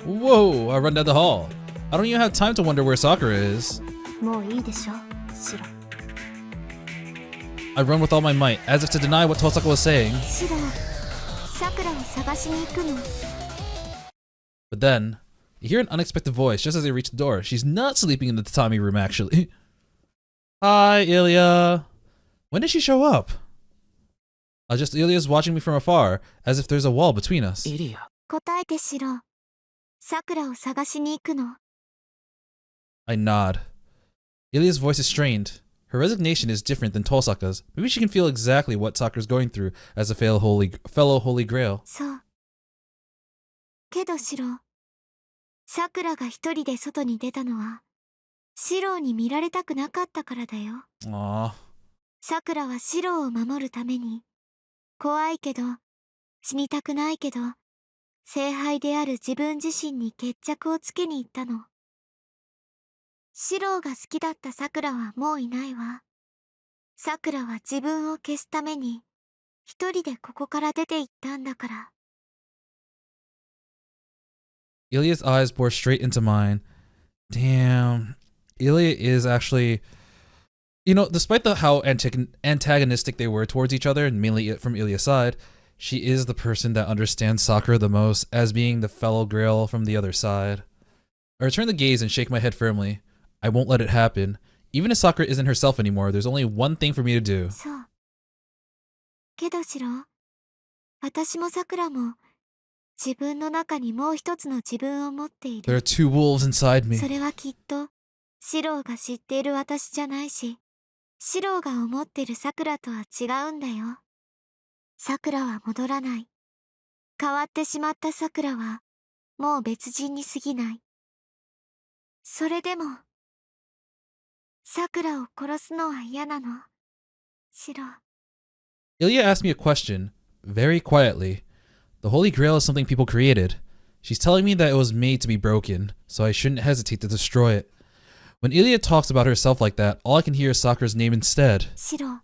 A: Whoa, I run down the hall. I don't even have time to wonder where Sakura is.
B: もういいでしょ、シロ。
A: I run with all my might, as if to deny what Tosaka was saying.
B: シロ、桜を探しに行くの。
A: But then, you hear an unexpected voice just as they reach the door. She's not sleeping in the tatami room, actually. Hi, Ilya. When did she show up? Just Ilya's watching me from afar, as if there's a wall between us.
C: イリア
B: 答えて、シロ。桜を探しに行くの。
A: I nod. Ilya's voice is strained. Her resignation is different than Tosaka's. Maybe she can feel exactly what Sakura's going through as a fellow Holy Grail.
B: そう。けど、シロ。桜が一人で外に出たのは、シロに見られたくなかったからだよ。
A: Aww.
B: 桜はシロを守るために、怖いけど、死にたくないけど、聖杯である自分自身に決着をつけに行ったの。シロが好きだった桜はもういないわ。桜は自分を消すために、一人でここから出て行ったんだから。
A: Ilya's eyes bore straight into mine. Damn. Ilya is actually... You know, despite how antagonistic they were towards each other, and mainly from Ilya's side, she is the person that understands Sakura the most, as being the fellow Grail from the other side. I return the gaze and shake my head firmly. I won't let it happen. Even if Sakura isn't herself anymore, there's only one thing for me to do.
B: そう。けどシロ、私も桜も、自分の中にもう一つの自分を持ってい
A: There
B: る。
A: are two wolves inside me.
B: それはきっと、シロが知っている私じゃないし、シロが思ってる桜とは違うんだよ。桜は戻らない。変わってしまった桜は、もう別人に過ぎない。それでも、桜を殺すのは嫌なの。シロ。
A: Ilya asked me a question, very quietly. The Holy Grail is something people created. She's telling me that it was made to be broken, so I shouldn't hesitate to destroy it. When Ilya talks about herself like that, all I can hear is Sakura's name instead.
B: シロ。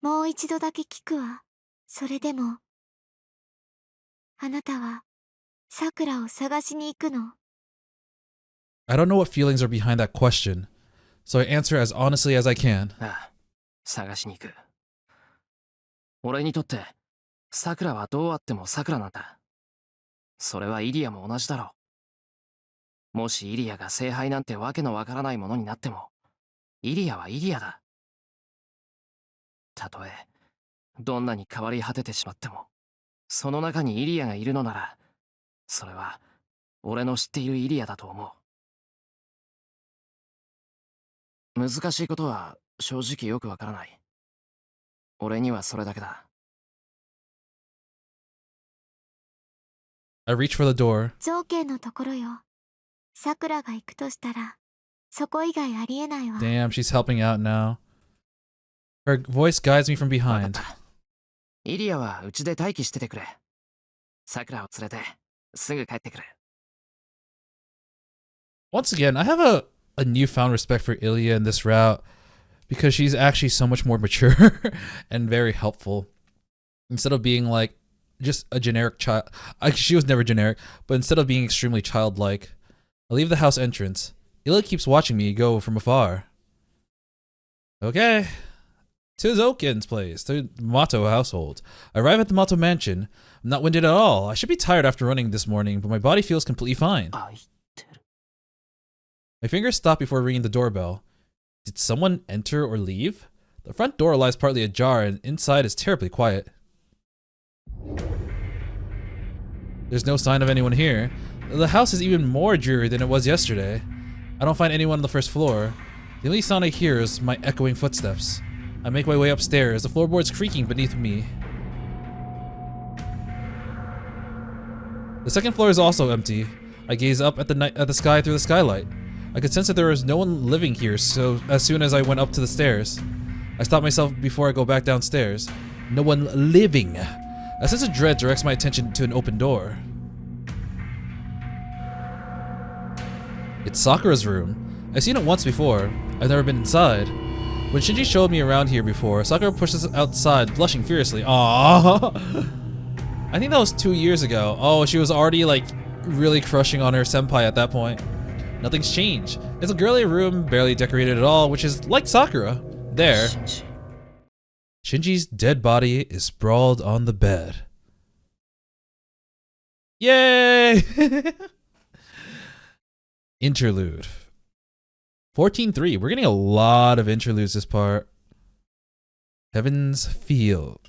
B: もう一度だけ聞くわ。それでも、あなたは、桜を探しに行くの？
A: I don't know what feelings are behind that question, so I answer as honestly as I can.
C: ああ、探しに行く。俺にとって桜はどうあっても桜なんだ。それはイリアも同じだろう。もしイリアが聖杯なんてわけのわからないものになっても、イリアはイリアだ。たとえどんなに変わり果ててしまっても、その中にイリアがいるのなら、それは俺の知っているイリアだと思う。難しいことは正直よくわからない。俺にはそれだけだ。
A: I reach for the door.
B: 条件のところよ。桜が行くとしたら、そこ以外ありえないわ。
A: Damn, she's helping out now. Her voice guides me from
C: わかっ
A: behind.
C: た。イリアはうちで待機しててくれ。桜を連れてすぐ帰ってくる。
A: Once again, I have a newfound respect for Ilya in this route because she's actually so much more mature and very helpful. Instead of being like just a generic child, she was never generic, but instead of being extremely childlike, I leave the house entrance. Ila keeps watching me go from afar. Okay. To Zokin's place, the Mato household. I arrive at the Mato mansion. I'm not winded at all. I should be tired after running this morning, but my body feels completely fine. My fingers stop before ringing the doorbell. Did someone enter or leave? The front door lies partly ajar and inside is terribly quiet. There's no sign of anyone here. The house is even more dreary than it was yesterday. I don't find anyone on the first floor. The only sound I hear is my echoing footsteps. I make my way upstairs, the floorboards creaking beneath me. The second floor is also empty. I gaze up at the sky through the skylight. I could sense that there was no one living here, so as soon as I went up to the stairs, I stop myself before I go back downstairs. No one living. A sense of dread directs my attention to an open door. It's Sakura's room. I've seen it once before. I've never been inside. When Shinji showed me around here before, Sakura pushed us outside, blushing furiously. Aww. I think that was 2 years ago. Oh, she was already like really crushing on her senpai at that point. Nothing's changed. It's a girly room, barely decorated at all, which is like Sakura. There. Shinji's dead body is sprawled on the bed. Yay! Interlude. 14:3. We're getting a lot of interludes this part. Heaven's Feel.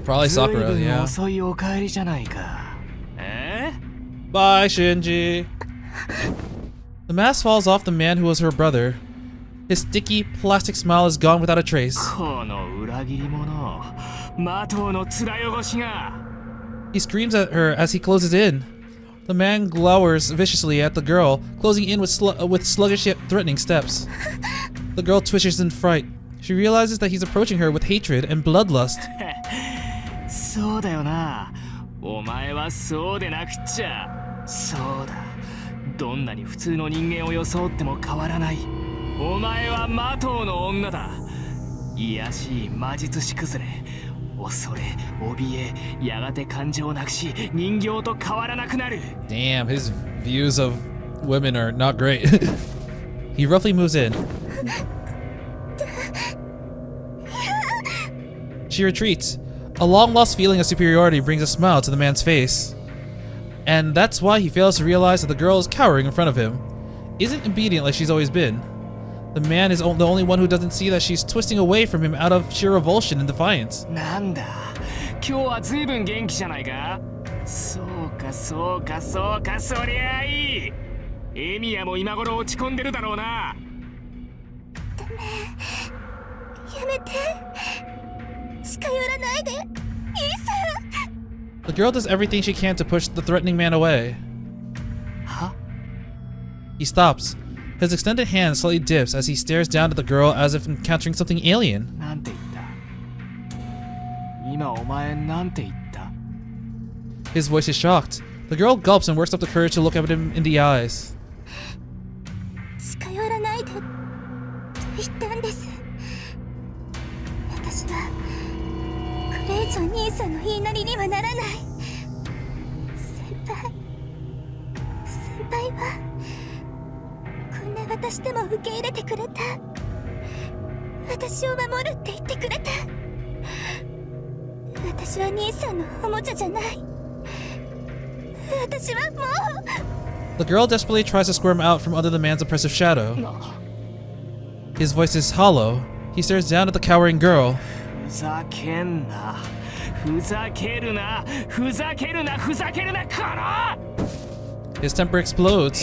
A: Probably Sakura, yeah. Bye, Shinji. The mask falls off the man who was her brother. His sticky, plastic smile is gone without a trace. He screams at her as he closes in. The man glowers viciously at the girl, closing in with sluggish yet threatening steps. The girl twitches in fright. She realizes that he's approaching her with hatred and bloodlust. Damn, his views of women are not great. He roughly moves in. She retreats. A long-lost feeling of superiority brings a smile to the man's face. And that's why he fails to realize that the girl is cowering in front of him. Isn't obedient like she's always been. The man is the only one who doesn't see that she's twisting away from him out of sheer revulsion and defiance. The girl does everything she can to push the threatening man away. Huh? He stops. His extended hand slightly dips as he stares down at the girl as if encountering something alien. His voice is shocked. The girl gulps and works up the courage to look at him in the eyes. The girl desperately tries to squirm out from under the man's oppressive shadow. His voice is hollow. He stares down at the cowering girl. His temper explodes.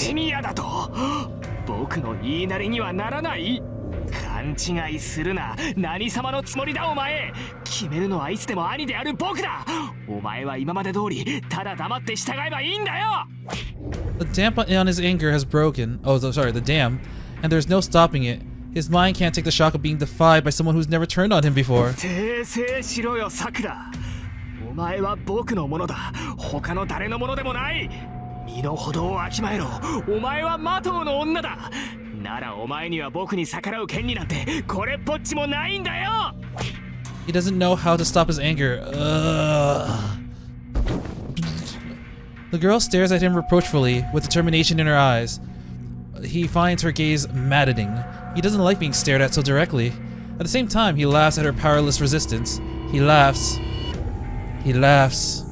A: The dam on his anger has broken. The dam. And there's no stopping it. His mind can't take the shock of being defied by someone who's never turned on him before. He doesn't know how to stop his anger. Ugh. The girl stares at him reproachfully, with determination in her eyes. He finds her gaze maddening. He doesn't like being stared at so directly. At the same time, he laughs at her powerless resistance. He laughs. He laughs.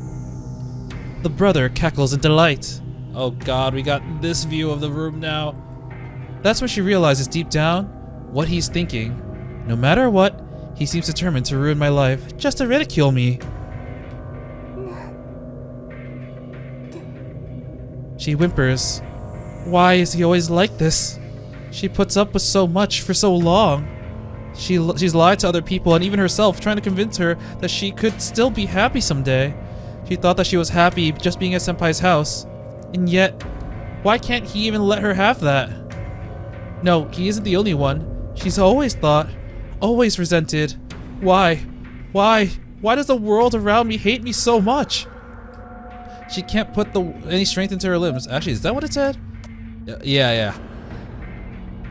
A: The brother cackles in delight. Oh god, we got this view of the room now. That's when she realizes deep down what he's thinking. No matter what, he seems determined to ruin my life, just to ridicule me. She whimpers. Why is he always like this? She puts up with so much for so long. She's lied to other people and even herself, trying to convince her that she could still be happy someday. She thought that she was happy just being at Senpai's house. And yet, why can't he even let her have that? No, he isn't the only one. She's always thought, always resented. Why? Why? Why does the world around me hate me so much? She can't put any strength into her limbs. Actually, is that what it said? Yeah.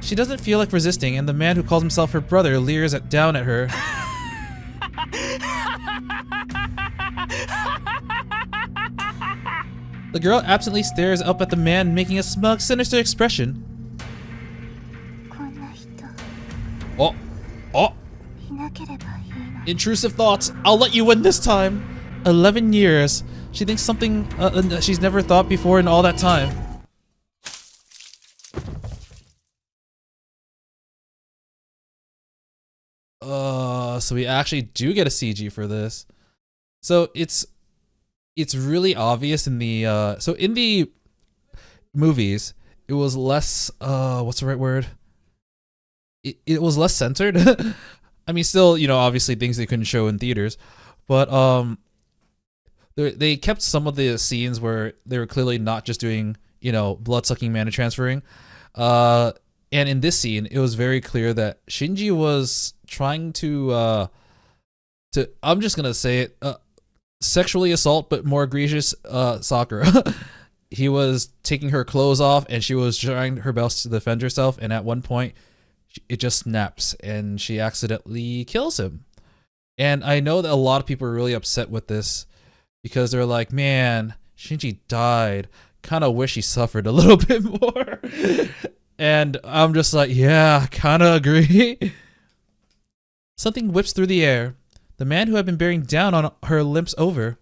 A: She doesn't feel like resisting, and the man who calls himself her brother leers down at her. The girl absently stares up at the man, making a smug, sinister expression. Oh. Intrusive thoughts. I'll let you win this time. 11 years. She thinks something she's never thought before in all that time. So we actually do get a CG for this. So it's really obvious in the so in the movies it was less what's the right word? It was less censored. I mean, still, you know, obviously things they couldn't show in theaters, but they kept some of the scenes where they were clearly not just doing, you know, blood-sucking mana transferring. And in this scene, it was very clear that Shinji was trying to I'm just gonna say it, sexually assault, but more egregious, Sakura. He was taking her clothes off, and she was trying her best to defend herself, and at one point, it just snaps, and she accidentally kills him. And I know that a lot of people are really upset with this, because they're like, man, Shinji died. Kind of wish he suffered a little bit more. And I'm just like, yeah, kind of agree. Something whips through the air. The man who had been bearing down on her limps over.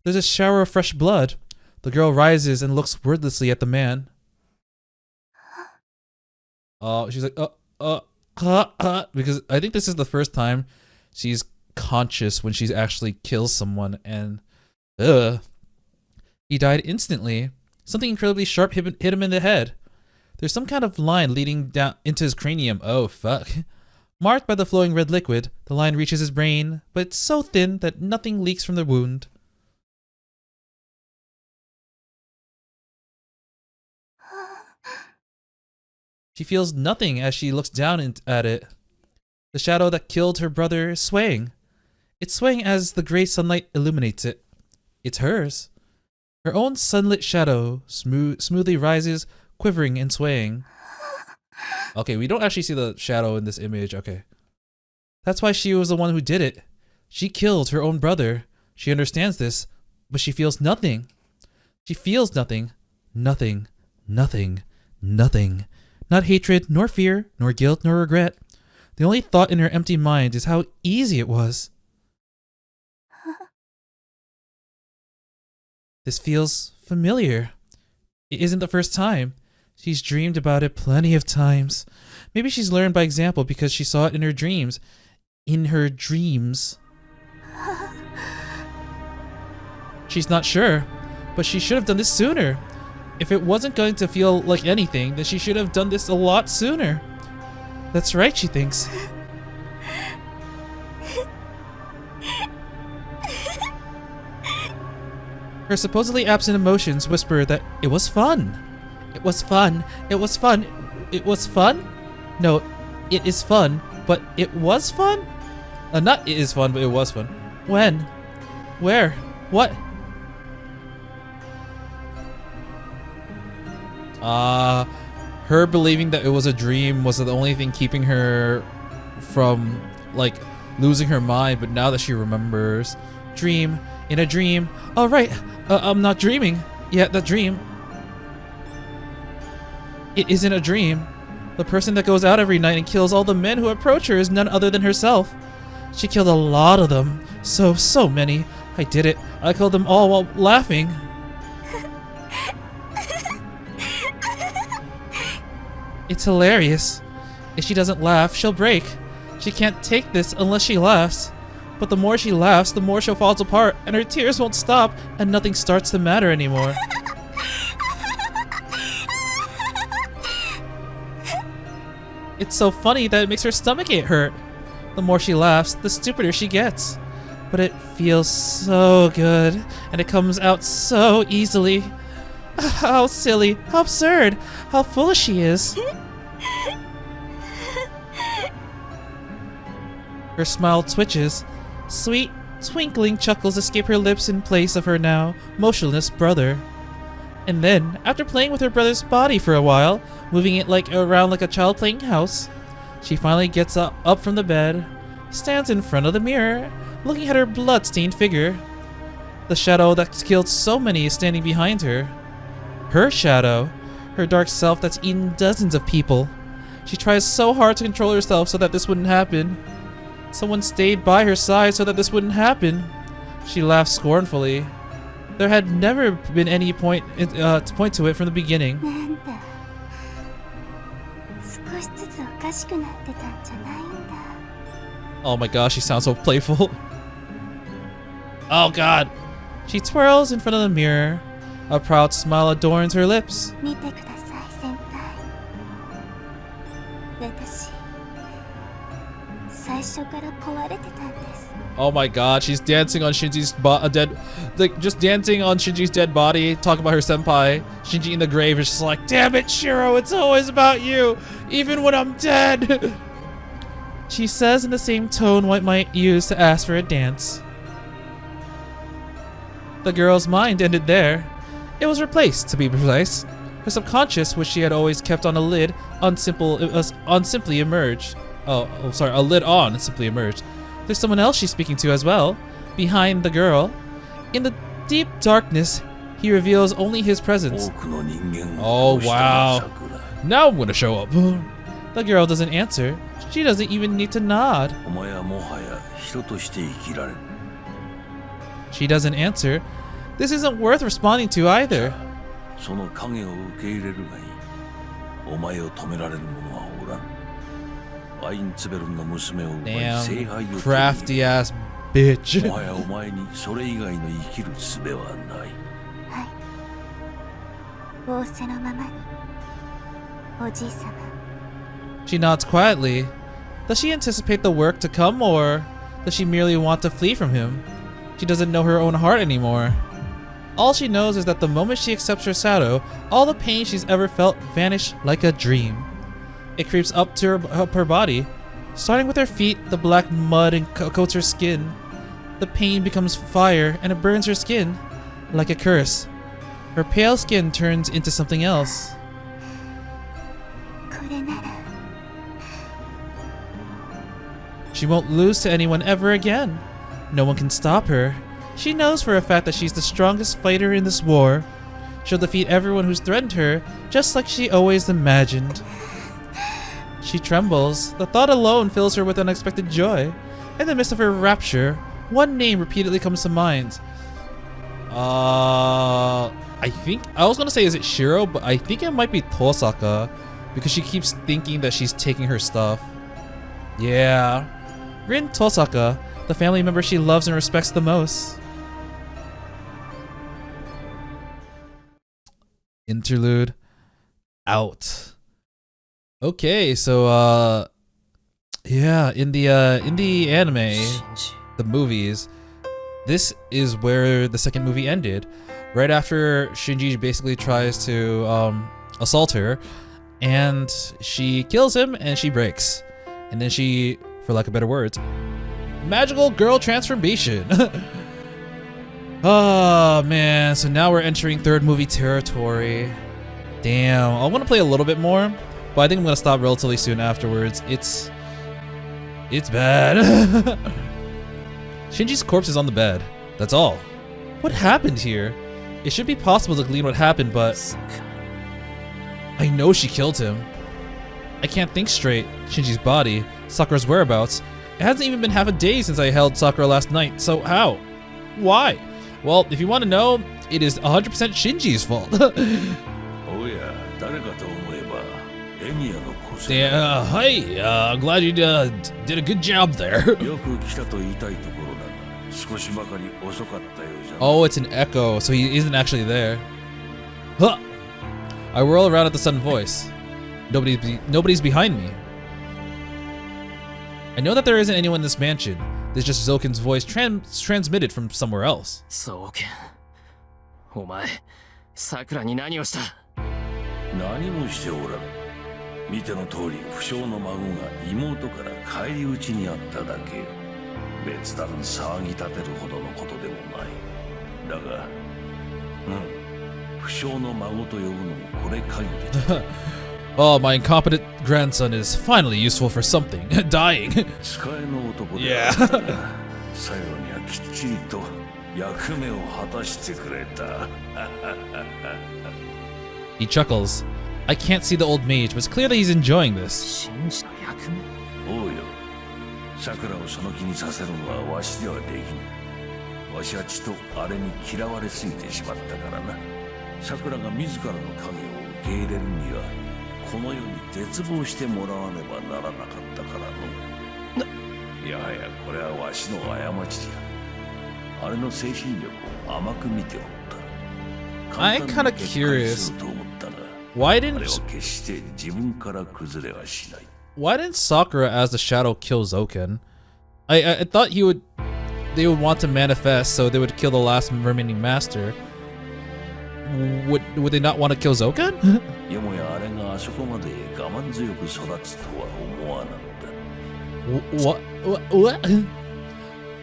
A: There's a shower of fresh blood. The girl rises and looks wordlessly at the man. She's like, because I think this is the first time she's conscious when she actually kills someone, and he died instantly. Something incredibly sharp hit him in the head. There's some kind of line leading down into his cranium. Oh, fuck. Marked by the flowing red liquid, the line reaches his brain, but it's so thin that nothing leaks from the wound. She feels nothing as she looks down at it. The shadow that killed her brother is swaying. It's swaying as the gray sunlight illuminates it. It's hers. Her own sunlit shadow smoothly rises, quivering and swaying. Okay, we don't actually see the shadow in this image. Okay. That's why she was the one who did it. She killed her own brother. She understands this, but she feels nothing. She feels nothing. Nothing. Nothing. Nothing. Not hatred, nor fear, nor guilt, nor regret. The only thought in her empty mind is how easy it was. This feels familiar. It isn't the first time. She's dreamed about it plenty of times. Maybe she's learned by example because she saw it in her dreams. In her dreams. She's not sure, but she should have done this sooner. If it wasn't going to feel like anything, then she should have done this a lot sooner. That's right, she thinks. Her supposedly absent emotions whisper that it was fun. It was fun. It was fun. It was fun? No, it is fun, but it was fun? Not it is fun, but it was fun. When? Where? What? Her believing that it was a dream was the only thing keeping her from, like, losing her mind, but now that she remembers. Dream. In a dream. Oh, right. I'm not dreaming. Yeah, that dream. It isn't a dream. The person that goes out every night and kills all the men who approach her is none other than herself. She killed a lot of them. So many. I did it. I killed them all while laughing. It's hilarious. If she doesn't laugh, she'll break. She can't take this unless she laughs. But the more she laughs, the more she'll fall apart, and her tears won't stop, and nothing starts to matter anymore. It's so funny that it makes her stomach hurt. The more she laughs, the stupider she gets. But it feels so good, and it comes out so easily. How silly, how absurd, how foolish she is. Her smile twitches. Sweet, twinkling chuckles escape her lips in place of her now motionless brother. And then, after playing with her brother's body for a while, moving it around like a child playing house, she finally gets up from the bed, stands in front of the mirror, looking at her blood-stained figure. The shadow that's killed so many is standing behind her. Her shadow, her dark self that's eaten dozens of people. She tries so hard to control herself so that this wouldn't happen. Someone stayed by her side so that this wouldn't happen. She laughed scornfully. There had never been any point to it from the beginning. Oh my gosh, she sounds so playful. Oh god. She twirls in front of the mirror. A proud smile adorns her lips. Oh my god, she's dancing on Shinji's just dancing on Shinji's dead body, talking about her senpai. Shinji in the grave is just like, damn it, Shirou, it's always about you, even when I'm dead. She says in the same tone one might use to ask for a dance. The girl's mind ended there. It was replaced, to be precise. Her subconscious, which she had always kept on a lid on, simply emerged. A lid on simply emerged. There's someone else she's speaking to as well, behind the girl. In the deep darkness, he reveals only his presence. Oh wow. Now I'm gonna show up. The girl doesn't answer. She doesn't even need to nod. She doesn't answer. This isn't worth responding to either. Damn, crafty ass bitch. She nods quietly. Does she anticipate the work to come, or does she merely want to flee from him? She doesn't know her own heart anymore. All she knows is that the moment she accepts her shadow, all the pain she's ever felt vanish like a dream. It creeps up to her body. Starting with her feet, the black mud coats her skin. The pain becomes fire and it burns her skin like a curse. Her pale skin turns into something else. She won't lose to anyone ever again. No one can stop her. She knows for a fact that she's the strongest fighter in this war. She'll defeat everyone who's threatened her, just like she always imagined. She trembles. The thought alone fills her with unexpected joy. In the midst of her rapture, one name repeatedly comes to mind. I was gonna say, is it Shirou? But I think it might be Tosaka, because she keeps thinking that she's taking her stuff. Yeah. Rin Tosaka, the family member she loves and respects the most. Interlude out. Okay, so yeah, in the anime, the movies, this is where the second movie ended. Right after Shinji basically tries to assault her, and she kills him and she breaks. And then she, for lack of better words, magical girl transformation. Oh man, so now we're entering third movie territory. Damn, I want to play a little bit more, but I think I'm gonna stop relatively soon afterwards. It's bad. Shinji's corpse is on the bed. That's all. What happened here? It should be possible to glean what happened, but I know she killed him. I can't think straight. Shinji's body, Sakura's whereabouts. It hasn't even been half a day since I held Sakura last night, so how? Why? Well, if you want to know, it is 100% Shinji's fault. Yeah, hi, I'm glad you did a good job there. Oh, it's an echo, so he isn't actually there. Huh. I whirl around at the sudden voice. Nobody's behind me. I know that there isn't anyone in this mansion. There's just Zoken's voice transmitted from somewhere else.
C: Zoken, お前、桜に何をした？
D: 何もしておらぬ。見ての通り、不肖の孫が妹から返り討ちにあっただけよ。別段騒ぎ立てるほどのことでもない。だが、不肖の孫と呼ぶのもこれ限りだ。
A: Oh, my incompetent grandson is finally useful for something. Dying.
D: Yeah. 最後にはきっちりと役目を果たしてくれた。
A: He chuckles. I can't see the old mage, but it's clear that he's enjoying this.
D: おうよ。桜をその気にさせるのはわしではできぬ。わしはちとあれに嫌われすぎてしまったからな。桜が自らの影を受け入れるには、この世に絶望してもらわねばならなかったからの。いやはやこれはわしの過ちじゃ。あれの精神力を甘く見ておった。
A: I'm kind of curious. Why didn't Sakura as the shadow kill Zoken? I thought they would want to manifest, so they would kill the last remaining master. Would they not want to kill Zoken? What?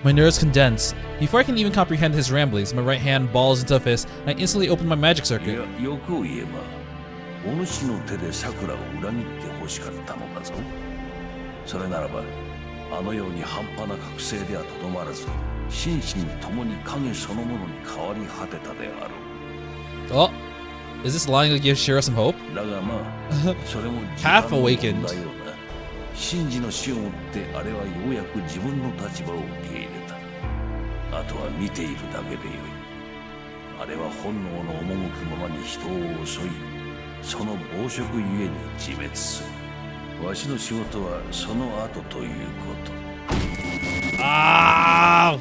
A: My nerves condense. Before I can even comprehend his ramblings, my right hand balls into a fist, and I instantly open my magic circuit.
D: お主の手で桜を裏切って欲しかったのだぞ。それならば、あのように半端な覚醒ではとどまらず、心身ともに影そのものに変わり果てたであろう。
A: Oh, is this lying to give Shirou some hope?
D: だがまあ、それも
A: half awakened.
D: シンジの死をもってあれはようやく自分の立場を受け入れた。あとは見ているだけでよい。あれは本能の赴くままに人を襲い、その暴食ゆえに自滅する。わしの仕事はその後ということ。
A: Ah!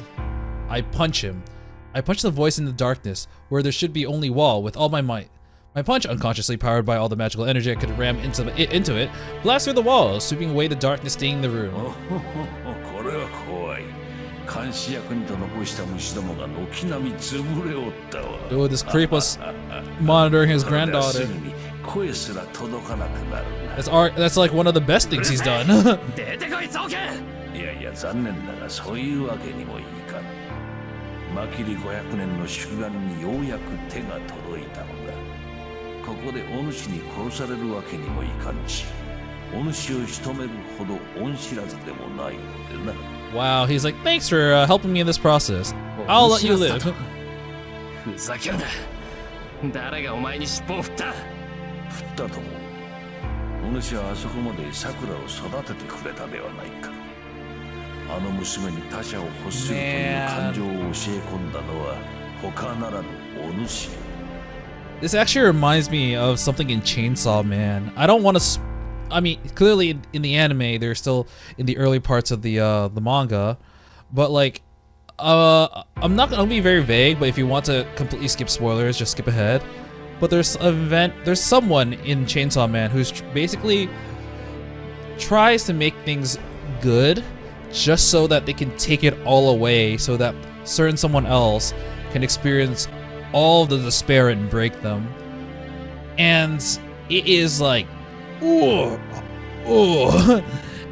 A: I punch him. I punch the voice in the darkness, where there should be only wall, with all my might. My punch, unconsciously powered by all the magical energy I could ram into it, blasts through the walls, sweeping away the darkness staining the room.
D: これは怖い。監視役にと残した虫どもが軒並み潰れおったわ。
A: Dude, this creep was monitoring his granddaughter. That's like one of the best things he's done.
D: いやいや残念だがそういうわけにもいかん。マキリ500年の祝願にようやく手が届いたのだ。ここでお主に殺されるわけにもいかんし、お主を仕留めるほど恩知らずでもないのでな。
A: Wow, he's like, thanks for helping me in this process. I'll let you live.
C: ふざけるな。誰がお前に尻尾を振った？
D: 振ったとも。お主はあそこまで桜を育ててくれたではないか。あの娘に他者を欲するという感情を教え込んだのは他ならぬお主よ。
A: This actually reminds me of something in Chainsaw Man. I don't want to. I mean, clearly in the anime, they're still in the early parts of the manga, but like, I'm not gonna be very vague. But if you want to completely skip spoilers, just skip ahead. But there's someone in Chainsaw Man who's basically tries to make things good, just so that they can take it all away, so that someone else can experience all the despair and break them. And it is like, ooh.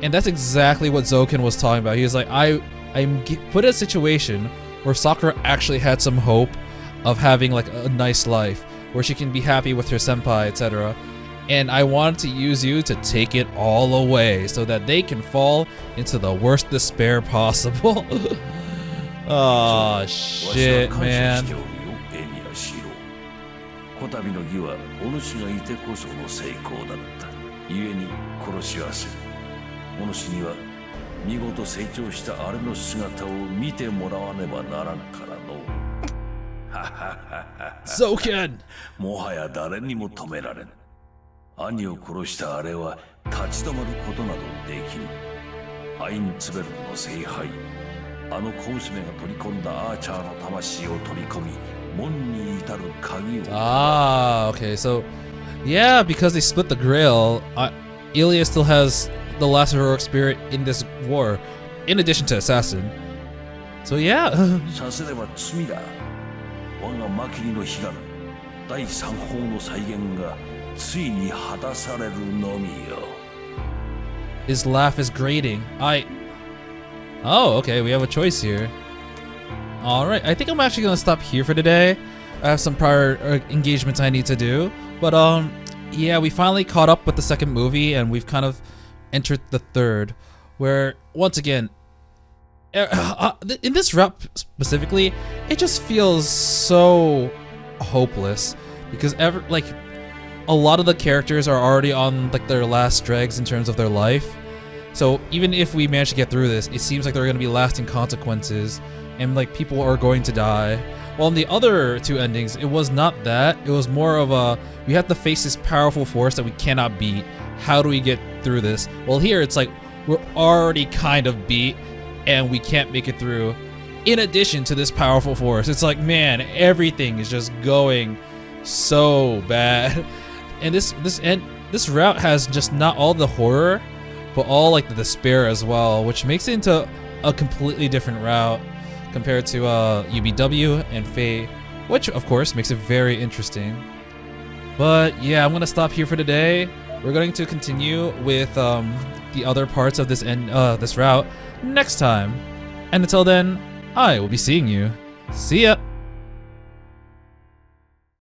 A: And that's exactly what Zoken was talking about. He was like, I'm put in a situation where Sakura actually had some hope of having like a nice life, where she can be happy with her senpai, etc. and I want to use you to take it all away so that they can fall into the worst despair possible. Oh shit, man.
E: こたびの儀はお主がいてこその成功だった。故に殺しはせる。お主には見事成長したあれの姿を見てもらわねばならんからの。
A: Zoken!
E: もはや誰にも止められん。兄を殺したあれは立ち止まることなどできぬ。アインツベルの聖杯、あの小娘が取り込んだアーチャーの魂を取り込み、門に至る鍵を。
A: Okay, so yeah, because they split the Grail, Ilya still has the last heroic spirit in this war, in addition to Assassin. So yeah.
E: させれば罪だ。我がマキリの悲願、第三法の再現がついに果たされるのみよ。
A: His laugh is grating. Oh, okay, we have a choice here. Alright, I think I'm actually gonna stop here for today. I have some prior engagements I need to do. But yeah, we finally caught up with the second movie and we've kind of entered the third. Where, once again, in this route specifically, it just feels so hopeless. Because a lot of the characters are already on like their last dregs in terms of their life. So even if we manage to get through this, it seems like there are going to be lasting consequences and like people are going to die. While in the other two endings, it was not that. It was more of a, we have to face this powerful force that we cannot beat. How do we get through this? Well, here it's like we're already kind of beat and we can't make it through. In addition to this powerful force, it's like, man, everything is just going so bad. And this route has just not all the horror, but all like the despair as well, which makes it into a completely different route compared to UBW and Fate, which of course makes it very interesting. But yeah, I'm gonna stop here for today. We're going to continue with the other parts of this route next time. And until then, I will be seeing you. See ya!